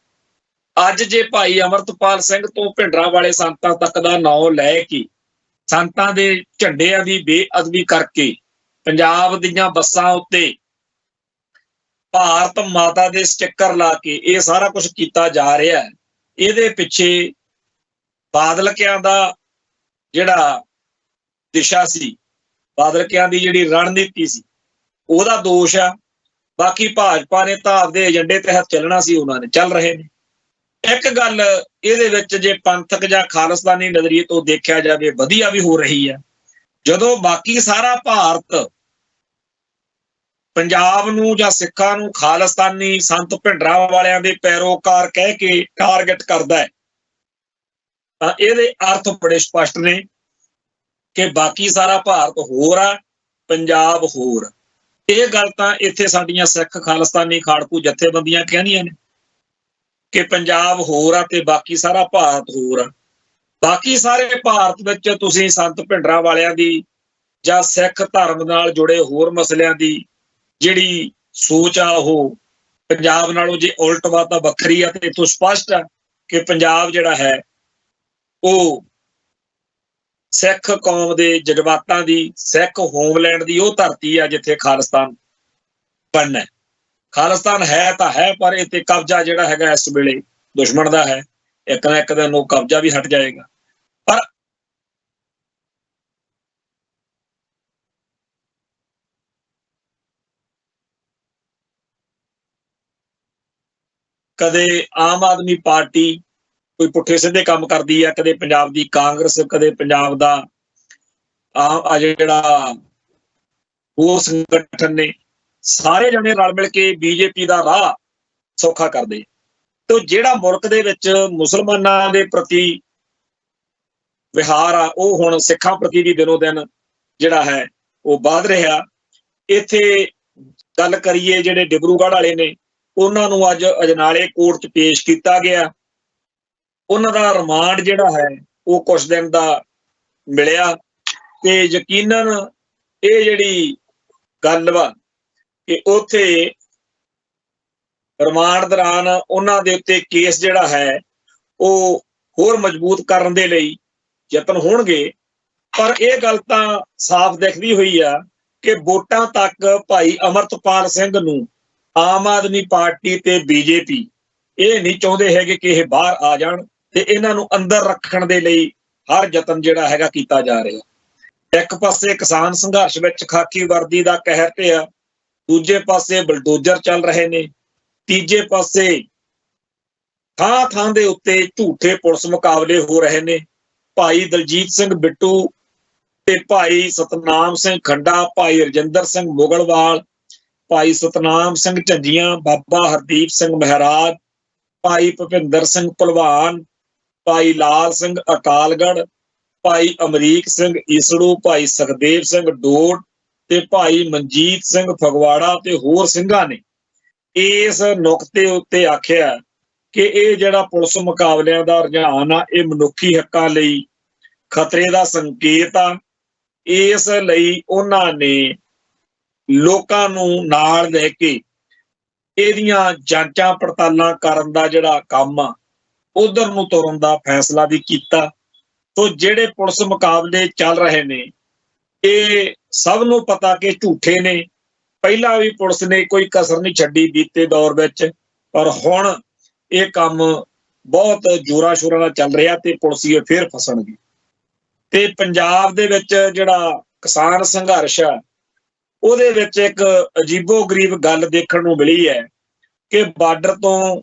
ਅੱਜ ਜੇ ਭਾਈ ਅਮਰਤਪਾਲ ਸਿੰਘ ਤੋਂ ਭਿੰਡਰਾਂ ਵਾਲੇ ਸੰਤਾਂ ਤੱਕ ਦਾ ਨਾਂ ਲੈ ਕੇ ਸੰਤਾਂ ਦੇ ਝੰਡਿਆਂ ਦੀ ਬੇਅਦਬੀ ਕਰਕੇ ਪੰਜਾਬ ਦੀਆਂ ਬੱਸਾਂ ਉੱਤੇ ਭਾਰਤ ਮਾਤਾ ਦੇ ਸਟicker ਲਾ ਕੇ ਇਹ ਸਾਰਾ ਕੁਝ ਕੀਤਾ ਜਾ ਰਿਹਾ ਹੈ ਇਹਦੇ ਪਿੱਛੇ ਬਾਦਲਕਿਆਂ ਦਾ ਜਿਹੜਾ ਦਿਸ਼ਾ ਸੀ, ਬਾਦਲਕਿਆਂ ਦੀ ਜਿਹੜੀ ਰਣਨੀਤੀ ਸੀ, ਉਹਦਾ ਦੋਸ਼ ਆ। ਬਾਕੀ ਭਾਜਪਾ ਨੇ ਤਾਂ ਆਪਦੇ ਏਜੰਡੇ ਤਹਿਤ ਚੱਲਣਾ ਸੀ, ਉਹਨਾਂ ਨੇ ਚੱਲ ਰਹੇ ਨੇ। ਇੱਕ ਗੱਲ ਇਹਦੇ ਵਿੱਚ ਜੇ ਪੰਥਕ ਜਾਂ ਖਾਲਿਸਤਾਨੀ ਨਜ਼ਰੀਏ ਤੋਂ ਦੇਖਿਆ ਜਾਵੇ, ਵਧੀਆ ਵੀ ਹੋ ਰਹੀ ਹੈ। ਜਦੋਂ ਬਾਕੀ ਸਾਰਾ ਭਾਰਤ ਪੰਜਾਬ ਨੂੰ ਜਾਂ ਸਿੱਖਾਂ ਨੂੰ ਖਾਲਿਸਤਾਨੀ ਸੰਤ ਭਿੰਡਰਾਂ ਵਾਲਿਆਂ ਦੇ ਪੈਰੋਕਾਰ ਕਹਿ ਕੇ ਟਾਰਗੇਟ ਕਰਦਾ ਹੈ, ਤਾਂ ਇਹਦੇ ਅਰਥ ਬੜੇ ਸਪਸ਼ਟ ਨੇ ਕਿ ਬਾਕੀ ਸਾਰਾ ਭਾਰਤ ਹੋਰ ਆ, ਪੰਜਾਬ ਹੋਰ। ਇਹ ਗੱਲ ਤਾਂ ਇੱਥੇ ਸਾਡੀਆਂ ਸਿੱਖ ਖਾਲਿਸਤਾਨੀ ਖਾੜਕੂ ਜਥੇਬੰਦੀਆਂ ਕਹਿੰਦੀਆਂ ਨੇ ਕਿ ਪੰਜਾਬ ਹੋਰ ਆ ਤੇ ਬਾਕੀ ਸਾਰਾ ਭਾਰਤ ਹੋਰ ਆ। ਬਾਕੀ ਸਾਰੇ ਭਾਰਤ ਵਿੱਚ ਤੁਸੀਂ ਸੰਤ ਭਿੰਡਰਾਂ ਵਾਲਿਆਂ ਦੀ ਜਾਂ ਸਿੱਖ ਧਰਮ ਨਾਲ ਜੁੜੇ ਹੋਰ ਮਸਲਿਆਂ ਦੀ ਜਿਹੜੀ ਸੋਚ ਆ, ਉਹ ਪੰਜਾਬ ਨਾਲੋਂ ਜੇ ਉਲਟ ਵਾ ਤਾਂ ਵੱਖਰੀ ਆ। ਤੇ ਇੱਥੋਂ ਸਪਸ਼ਟ ਆ ਕਿ ਪੰਜਾਬ ਜਿਹੜਾ ਹੈ ਉਹ ਸਿੱਖ ਕੌਮ ਦੇ ਜਜ਼ਬਾਤਾਂ ਦੀ, ਸਿੱਖ ਹੋਮਲੈਂਡ ਦੀ ਉਹ ਧਰਤੀ ਆ ਜਿੱਥੇ ਖਾਲਿਸਤਾਨ ਬਣਨਾ। ਖਾਲਿਸਤਾਨ ਹੈ ਤਾਂ ਹੈ, ਪਰ ਇਹ ਤੇ ਕਬਜ਼ਾ ਜਿਹੜਾ ਹੈਗਾ ਇਸ ਵੇਲੇ ਦੁਸ਼ਮਣ ਦਾ ਹੈ। ਇੱਕ ਨਾ ਇੱਕ ਦਿਨ ਉਹ ਕਬਜ਼ਾ ਵੀ ਹਟ ਜਾਏਗਾ। ਪਰ ਕਦੇ ਆਮ ਆਦਮੀ ਪਾਰਟੀ ਕੋਈ ਪੁੱਠੇ ਸਿੱਧੇ ਕੰਮ ਕਰਦੀ ਆ, ਕਦੇ ਪੰਜਾਬ ਦੀ ਕਾਂਗਰਸ, ਕਦੇ ਪੰਜਾਬ ਦਾ ਜਿਹੜਾ ਹੋਰ ਸੰਗਠਨ ਨੇ, ਸਾਰੇ ਜਣੇ ਰਲ ਮਿਲ ਕੇ ਬੀਜੇਪੀ ਦਾ ਰਾਹ ਸੌਖਾ ਕਰਦੇ। ਤੇ ਜਿਹੜਾ ਮੁਲਕ ਦੇ ਵਿੱਚ ਮੁਸਲਮਾਨਾਂ ਦੇ ਪ੍ਰਤੀ ਵਿਹਾਰ ਆ, ਉਹ ਹੁਣ ਸਿੱਖਾਂ ਪ੍ਰਤੀ ਵੀ ਦਿਨੋਂ ਦਿਨ ਜਿਹੜਾ ਹੈ ਉਹ ਵੱਧ ਰਿਹਾ। ਇੱਥੇ ਗੱਲ ਕਰੀਏ ਜਿਹੜੇ ਡਿਬਰੂਗੜ੍ਹ ਵਾਲੇ ਨੇ, ਉਹਨਾਂ ਨੂੰ ਅੱਜ ਅਜਨਾਲੇ ਕੋਰਟ 'ਚ ਪੇਸ਼ ਕੀਤਾ ਗਿਆ। ਉਹਨਾਂ ਦਾ ਰਿਮਾਂਡ ਜਿਹੜਾ ਹੈ ਉਹ ਕੁਛ ਦਿਨ ਦਾ ਮਿਲਿਆ ਤੇ ਯਕੀਨਨ ਇਹ ਜਿਹੜੀ ਗੱਲ ਵਾ ਕਿ ਉੱਥੇ ਰਿਮਾਂਡ ਦੌਰਾਨ ਉਹਨਾਂ ਦੇ ਉੱਤੇ ਕੇਸ ਜਿਹੜਾ ਹੈ ਉਹ ਹੋਰ ਮਜ਼ਬੂਤ ਕਰਨ ਦੇ ਲਈ ਯਤਨ ਹੋਣਗੇ। ਪਰ ਇਹ ਗੱਲ ਤਾਂ ਸਾਫ਼ ਦਿਖਦੀ ਹੋਈ ਆ ਕਿ ਵੋਟਾਂ ਤੱਕ ਭਾਈ ਅਮਰਤਪਾਲ ਸਿੰਘ ਨੂੰ ਆਮ ਆਦਮੀ ਪਾਰਟੀ ਤੇ ਬੀਜੇਪੀ ਇਹ ਨਹੀਂ ਚਾਹੁੰਦੇ ਹੈਗੇ ਕਿ ਇਹ ਬਾਹਰ ਆ ਜਾਣ, ਤੇ ਇਹਨਾਂ ਨੂੰ ਅੰਦਰ ਰੱਖਣ ਦੇ ਲਈ ਹਰ ਯਤਨ ਜਿਹੜਾ ਹੈਗਾ ਕੀਤਾ ਜਾ ਰਿਹਾ। ਇੱਕ ਪਾਸੇ ਕਿਸਾਨ ਸੰਘਰਸ਼ ਵਿੱਚ ਖਾਕੀ ਵਰਦੀ ਦਾ ਕਹਿਰ ਪਿਆ, ਦੂਜੇ ਪਾਸੇ ਬਲਡੋਜ਼ਰ ਚੱਲ ਰਹੇ ਨੇ, ਤੀਜੇ ਪਾਸੇ ਥਾਂ ਥਾਂ ਦੇ ਉੱਤੇ ਝੂਠੇ ਪੁਲਿਸ ਮੁਕਾਬਲੇ ਹੋ ਰਹੇ ਨੇ। ਭਾਈ ਦਲਜੀਤ ਸਿੰਘ ਬਿੱਟੂ ਤੇ ਭਾਈ ਸਤਨਾਮ ਸਿੰਘ ਖੰਡਾ, ਭਾਈ ਰਜਿੰਦਰ ਸਿੰਘ ਮੁਗਲਵਾਲ, ਭਾਈ ਸਤਨਾਮ ਸਿੰਘ ਝੰਜੀਆਂ, ਬਾਬਾ ਹਰਦੀਪ ਸਿੰਘ ਮਹਿਰਾਜ, ਭਾਈ ਭੁਪਿੰਦਰ ਸਿੰਘ ਭਲਵਾਨ, ਭਾਈ ਲਾਲ ਸਿੰਘ ਅਕਾਲਗੜ੍ਹ, ਭਾਈ ਅਮਰੀਕ ਸਿੰਘ ਈਸੜੂ, ਭਾਈ ਸੁਖਦੇਵ ਸਿੰਘ ਡੋਡ ਤੇ ਭਾਈ ਮਨਜੀਤ ਸਿੰਘ ਫਗਵਾੜਾ ਤੇ ਹੋਰ ਸਿੰਘਾਂ ਨੇ ਇਸ ਨੁਕਤੇ ਉੱਤੇ ਆਖਿਆ ਕਿ ਇਹ ਜਿਹੜਾ ਪੁਲਿਸ ਮੁਕਾਬਲਿਆਂ ਦਾ ਰੁਝਾਨ ਆ, ਇਹ ਮਨੁੱਖੀ ਹੱਕਾਂ ਲਈ ਖਤਰੇ ਦਾ ਸੰਕੇਤ ਆ। ਇਸ ਲਈ ਉਹਨਾਂ ਨੇ ਲੋਕਾਂ ਨੂੰ ਨਾਲ ਲੈ ਕੇ ਇਹਦੀਆਂ ਜਾਂਚਾਂ ਪੜਤਾਲਾਂ ਕਰਨ ਦਾ ਜਿਹੜਾ ਕੰਮ ਆ ਉਧਰ ਨੂੰ ਤੁਰਨ ਦਾ ਫੈਸਲਾ ਵੀ ਕੀਤਾ। ਤੋ ਜਿਹੜੇ ਪੁਲਿਸ ਮੁਕਾਬਲੇ ਚੱਲ ਰਹੇ ਨੇ ਇਹ ਸਭ ਨੂੰ ਪਤਾ ਕਿ ਝੂਠੇ ਨੇ। ਪਹਿਲਾਂ ਵੀ ਪੁਲਿਸ ਨੇ ਕੋਈ ਕਸਰ ਨਹੀਂ ਛੱਡੀ ਬੀਤੇ ਦੌਰ ਵਿੱਚ, ਪਰ ਹੁਣ ਇਹ ਕੰਮ ਬਹੁਤ ਜ਼ੋਰਾਂ ਸ਼ੋਰਾਂ ਨਾਲ ਚੱਲ ਰਿਹਾ ਤੇ ਪੁਲਿਸੀਏ ਫੇਰ ਫਸਣਗੇ। ਤੇ ਪੰਜਾਬ ਦੇ ਵਿੱਚ ਜਿਹੜਾ ਕਿਸਾਨ ਸੰਘਰਸ਼ ਆ ਉਹਦੇ ਵਿੱਚ ਇੱਕ ਅਜੀਬੋ-ਗਰੀਬ ਗੱਲ ਦੇਖਣ ਨੂੰ ਮਿਲੀ ਹੈ ਕਿ ਬਾਰਡਰ ਤੋਂ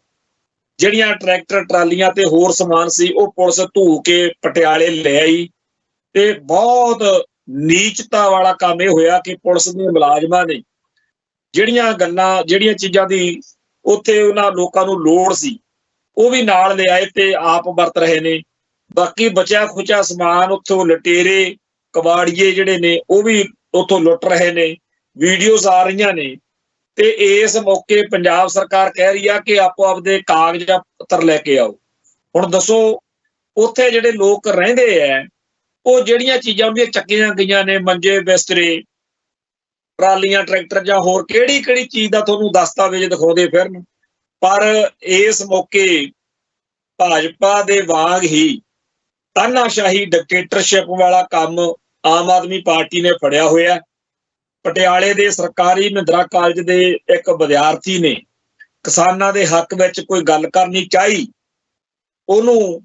ਜਿਹੜੀਆਂ ਟਰੈਕਟਰ ਟਰਾਲੀਆਂ ਤੇ ਹੋਰ ਸਮਾਨ ਸੀ ਉਹ ਪੁਲਿਸ ਧੂ ਕੇ ਪਟਿਆਲੇ ਲੈ ਆਈ। ਤੇ ਬਹੁਤ ਨੀਚਤਾ ਵਾਲਾ ਕੰਮ ਇਹ ਹੋਇਆ ਕਿ ਪੁਲਿਸ ਦੇ ਮੁਲਾਜ਼ਮਾਂ ਨੇ ਜਿਹੜੀਆਂ ਚੀਜ਼ਾਂ ਦੀ ਉੱਥੇ ਉਹਨਾਂ ਲੋਕਾਂ ਨੂੰ ਲੋੜ ਸੀ ਉਹ ਵੀ ਨਾਲ ਲਿਆਏ ਤੇ ਆਪ ਵਰਤ ਰਹੇ ਨੇ। ਬਾਕੀ ਬਚਿਆ ਖੁਚਿਆ ਸਮਾਨ ਉੱਥੋਂ ਲਟੇਰੇ ਕਬਾੜੀਏ ਜਿਹੜੇ ਨੇ ਉਹ ਵੀ ਉੱਥੋਂ ਲੁੱਟ ਰਹੇ ਨੇ। ਵੀਡੀਓਜ਼ ਆ ਰਹੀਆਂ ਨੇ ਤੇ ਇਸ ਮੌਕੇ ਪੰਜਾਬ ਸਰਕਾਰ ਕਹਿ ਰਹੀ ਆ ਕਿ ਆਪੋ ਆਪਦੇ ਕਾਗਜ਼ ਪੱਤਰ ਲੈ ਕੇ ਆਓ। ਹੁਣ ਦੱਸੋ ਉੱਥੇ ਜਿਹੜੇ ਲੋਕ ਰਹਿੰਦੇ ਆ ਉਹ ਜਿਹੜੀਆਂ ਚੀਜ਼ਾਂ ਉਹਦੀਆਂ ਚੱਕੀਆਂ ਗਈਆਂ ਨੇ, ਮੰਜੇ ਬਿਸਤਰੇ ਟਰਾਲੀਆਂ ਟਰੈਕਟਰ ਜਾਂ ਹੋਰ ਕਿਹੜੀ ਚੀਜ਼ ਦਾ ਤੁਹਾਨੂੰ ਦਸਤਾਵੇਜ਼ ਦਿਖਾਉਂਦੇ ਫਿਰਨ। ਪਰ ਇਸ ਮੌਕੇ ਭਾਜਪਾ ਦੇ ਵਾਂਗ ਹੀ ਤਾਨਾਸ਼ਾਹੀ ਡਿਕਟੇਟਰਸ਼ਿਪ ਵਾਲਾ ਕੰਮ ਆਮ ਆਦਮੀ ਪਾਰਟੀ ਨੇ ਫੜਿਆ ਹੋਇਆ। ਪਟਿਆਲੇ ਦੇ ਸਰਕਾਰੀ ਮਹਿੰਦਰਾ ਕਾਲਜ ਦੇ ਇੱਕ ਵਿਦਿਆਰਥੀ ਨੇ ਕਿਸਾਨਾਂ ਦੇ ਹੱਕ ਵਿੱਚ ਕੋਈ ਗੱਲ ਕਰਨੀ ਚਾਹੀ ਉਹਨੂੰ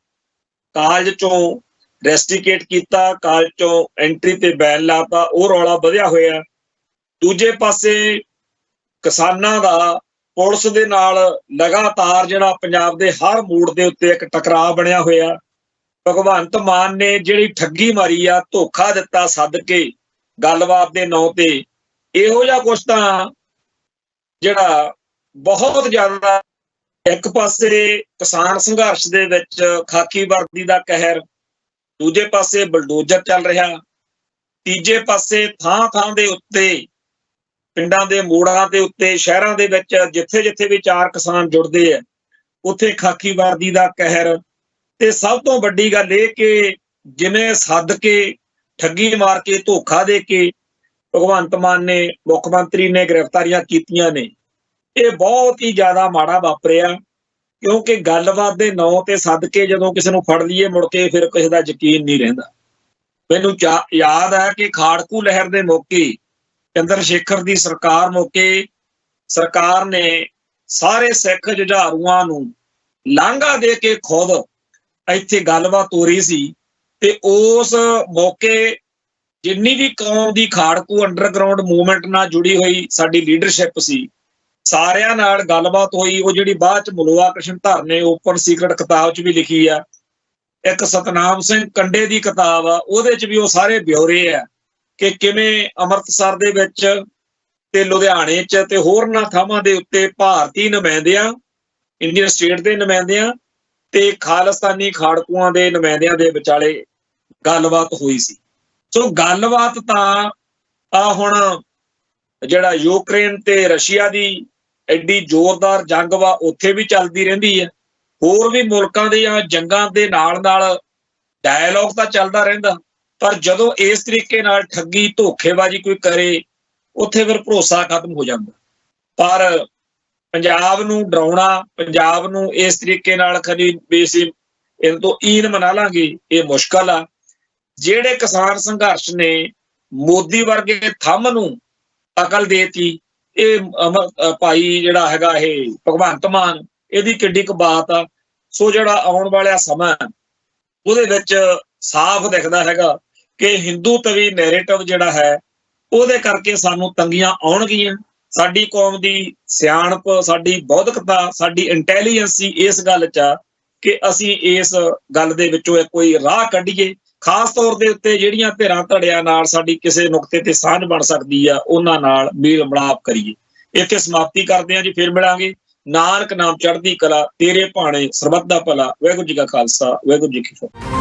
ਕਾਲਜ ਚੋਂ ਰੈਸਟੀਕੇਟ ਕੀਤਾ, ਕਾਲਜ ਚੋਂ ਐਂਟਰੀ ਤੇ ਬੈਨ ਲਾਤਾ, ਉਹ ਰੌਲਾ ਵਧਿਆ ਹੋਇਆ। ਦੂਜੇ ਪਾਸੇ ਕਿਸਾਨਾਂ ਦਾ ਪੁਲਿਸ ਦੇ ਨਾਲ ਲਗਾਤਾਰ ਜਿਹੜਾ ਪੰਜਾਬ ਦੇ ਹਰ ਮੋੜ ਦੇ ਉੱਤੇ ਇੱਕ ਟਕਰਾਅ ਬਣਿਆ ਹੋਇਆ। ਭਗਵੰਤ ਮਾਨ ਨੇ ਜਿਹੜੀ ਠੱਗੀ ਮਾਰੀ ਆ, ਧੋਖਾ ਦਿੱਤਾ ਸੱਦ ਕੇ ਗੱਲਬਾਤ ਦੇ ਨਾਂ ਤੇ, ਇਹੋ ਜਿਹਾ ਕੁਛ ਤਾਂ ਜਿਹੜਾ ਬਹੁਤ ਜ਼ਿਆਦਾ, ਇੱਕ ਪਾਸੇ ਕਿਸਾਨ ਸੰਘਰਸ਼ ਦੇ ਵਿੱਚ ਖਾਕੀ ਵਰਦੀ ਦਾ ਕਹਿਰ, ਦੂਜੇ ਪਾਸੇ ਬਲਡੋਜ਼ਰ ਚੱਲ ਰਿਹਾ, ਤੀਜੇ ਪਾਸੇ ਥਾਂ ਥਾਂ ਦੇ ਉੱਤੇ, ਪਿੰਡਾਂ ਦੇ ਮੋੜਾਂ ਦੇ ਉੱਤੇ, ਸ਼ਹਿਰਾਂ ਦੇ ਵਿੱਚ ਜਿੱਥੇ ਜਿੱਥੇ ਵੀ ਚਾਰ ਕਿਸਾਨ ਜੁੜਦੇ ਆ ਉੱਥੇ ਖਾਕੀ ਵਰਦੀ ਦਾ ਕਹਿਰ। ਤੇ ਸਭ ਤੋਂ ਵੱਡੀ ਗੱਲ ਇਹ ਕਿ ਜਿਵੇਂ ਸੱਦ ਕੇ ਠੱਗੀ ਮਾਰ ਕੇ ਧੋਖਾ ਦੇ ਕੇ ਭਗਵੰਤ ਮਾਨ ਨੇ, ਮੁੱਖ ਮੰਤਰੀ ਨੇ ਗ੍ਰਿਫਤਾਰੀਆਂ ਕੀਤੀਆਂ ਨੇ, ਇਹ ਬਹੁਤ ਹੀ ਜ਼ਿਆਦਾ ਮਾੜਾ ਵਾਪਰਿਆ। ਕਿਉਂਕਿ ਗੱਲਬਾਤ ਦੇ ਨਾਂ ਤੇ ਸੱਦ ਕੇ ਜਦੋਂ ਕਿਸੇ ਨੂੰ ਫੜ ਲਈਏ, ਮੁੜ ਕੇ ਫਿਰ ਕਿਸੇ ਦਾ ਯਕੀਨ ਨਹੀਂ ਰਹਿੰਦਾ। ਮੈਨੂੰ ਯਾਦ ਹੈ ਕਿ ਖਾੜਕੂ ਲਹਿਰ ਦੇ ਮੌਕੇ, ਚੰਦਰ ਸ਼ੇਖਰ ਦੀ ਸਰਕਾਰ ਮੌਕੇ, ਸਰਕਾਰ ਨੇ ਸਾਰੇ ਸਿੱਖ ਜੁਝਾਰੂਆਂ ਨੂੰ ਲਾਂਘਾ ਦੇ ਕੇ ਖੁਦ ਇੱਥੇ ਗੱਲਬਾਤ ਹੋ ਰਹੀ ਸੀ। ਤੇ ਉਸ ਮੌਕੇ ਜਿੰਨੀ ਵੀ ਕੌਮ ਦੀ ਖਾੜਕੂ ਅੰਡਰਗਰਾਉਂਡ ਮੂਵਮੈਂਟ ਨਾਲ ਜੁੜੀ ਹੋਈ ਸਾਡੀ ਲੀਡਰਸ਼ਿਪ ਸੀ, ਸਾਰਿਆਂ ਨਾਲ ਗੱਲਬਾਤ ਹੋਈ। ਉਹ ਜਿਹੜੀ ਬਾਅਦ ਚ ਮਲੋਆ ਕ੍ਰਿਸ਼ਨ ਧਰ ਨੇ ਓਪਨ ਸੀਕ੍ਰੇਟ ਕਿਤਾਬ ਚ ਵੀ ਲਿਖੀ ਆ, ਇੱਕ ਸਤਨਾਮ ਸਿੰਘ ਕੰਡੇ ਦੀ ਕਿਤਾਬ ਆ, ਉਹਦੇ ਚ ਵੀ ਉਹ ਸਾਰੇ ਬਿਉਰੇ ਆ ਕਿ ਕਿਵੇਂ ਅੰਮ੍ਰਿਤਸਰ ਦੇ ਵਿੱਚ ਤੇ ਲੁਧਿਆਣੇ ਚ ਤੇ ਹੋਰਨਾਂ ਥਾਵਾਂ ਦੇ ਉੱਤੇ ਭਾਰਤੀ ਨੁਮਾਇੰਦਿਆਂ, ਇੰਡੀਅਨ ਸਟੇਟ ਦੇ ਨੁਮਾਇੰਦਿਆਂ ਤੇ ਖਾਲਿਸਤਾਨੀ ਖਾੜਕੂਆਂ ਦੇ ਨੁਮਾਇੰਦਿਆਂ ਦੇ ਵਿਚਾਲੇ ਗੱਲਬਾਤ ਹੋਈ ਸੀ। ਸੋ ਗੱਲਬਾਤ ਤਾਂ ਆ ਹੁਣ ਜਿਹੜਾ ਯੂਕਰੇਨ ਤੇ ਰਸ਼ੀਆ ਦੀ ਐਡੀ ਜ਼ੋਰਦਾਰ ਜੰਗ ਵਾ, ਉੱਥੇ ਵੀ ਚੱਲਦੀ ਰਹਿੰਦੀ ਹੈ। ਹੋਰ ਵੀ ਮੁਲਕਾਂ ਦੀਆਂ ਜੰਗਾਂ ਦੇ ਨਾਲ ਨਾਲ ਡਾਇਲੋਗ ਤਾਂ ਚੱਲਦਾ ਰਹਿੰਦਾ, ਪਰ ਜਦੋਂ ਇਸ ਤਰੀਕੇ ਨਾਲ ਠੱਗੀ ਧੋਖੇਬਾਜ਼ੀ ਕੋਈ ਕਰੇ, ਉੱਥੇ ਫਿਰ ਭਰੋਸਾ ਖਤਮ ਹੋ ਜਾਂਦਾ। ਪਰ ਪੰਜਾਬ ਨੂੰ ਡਰਾਉਣਾ, ਪੰਜਾਬ ਨੂੰ ਇਸ ਤਰੀਕੇ ਨਾਲ ਕਦੀ ਬੇਸੀ ਇਹਨਾਂ ਤੋਂ ਈਨ ਮਨਾ ਲਾਂਗੇ, ਇਹ ਮੁਸ਼ਕਲ ਆ। ਜਿਹੜੇ ਕਿਸਾਨ ਸੰਘਰਸ਼ ਨੇ ਮੋਦੀ ਵਰਗੇ ਥੰਮ ਨੂੰ ਅਕਲ ਦੇਤੀ, ਇਹ ਭਾਈ ਜਿਹੜਾ ਹੈਗਾ ਇਹ ਭਗਵੰਤ ਮਾਨ, ਇਹਦੀ ਕਿੱਡੀ ਕੁ ਬਾਤ ਆ। ਸੋ ਜਿਹੜਾ ਆਉਣ ਵਾਲਾ ਸਮਾਂ ਉਹਦੇ ਵਿੱਚ ਸਾਫ਼ ਦਿਖਦਾ ਹੈਗਾ ਕਿ ਹਿੰਦੂ ਤਵੀ ਨੈਰੇਟਿਵ ਜਿਹੜਾ ਹੈ, ਉਹਦੇ ਕਰਕੇ ਸਾਨੂੰ ਤੰਗੀਆਂ ਆਉਣਗੀਆਂ। ਸਾਡੀ ਕੌਮ ਦੀ ਸਿਆਣਪ, ਸਾਡੀ ਬੌਧਿਕਤਾ, ਸਾਡੀ ਇੰਟੈਲੀਜੈਂਸੀ ਇਸ ਗੱਲ 'ਚ ਆ ਕਿ ਅਸੀਂ ਇਸ ਗੱਲ ਦੇ ਵਿੱਚੋਂ ਕੋਈ ਰਾਹ ਕੱਢੀਏ। ਖਾਸ ਤੌਰ ਦੇ ਉੱਤੇ ਜਿਹੜੀਆਂ ਧਿਰਾਂ ਧੜਿਆਂ ਨਾਲ ਸਾਡੀ ਕਿਸੇ ਨੁਕਤੇ ਤੇ ਸਾਂਝ ਬਣ ਸਕਦੀ ਆ, ਉਹਨਾਂ ਨਾਲ ਮੇਲ ਮਿਲਾਪ ਕਰੀਏ। ਇੱਥੇ ਸਮਾਪਤੀ ਕਰਦੇ ਹਾਂ ਜੀ, ਫਿਰ ਮਿਲਾਂਗੇ। ਨਾਨਕ ਨਾਮ ਚੜ੍ਹਦੀ ਕਲਾ, ਤੇਰੇ ਭਾਣੇ ਸਰਬੱਤ ਦਾ ਭਲਾ। ਵਾਹਿਗੁਰੂ ਜੀ ਕਾ ਖਾਲਸਾ, ਵਾਹਿਗੁਰੂ ਜੀ ਕੀ ਫਤਿਹ।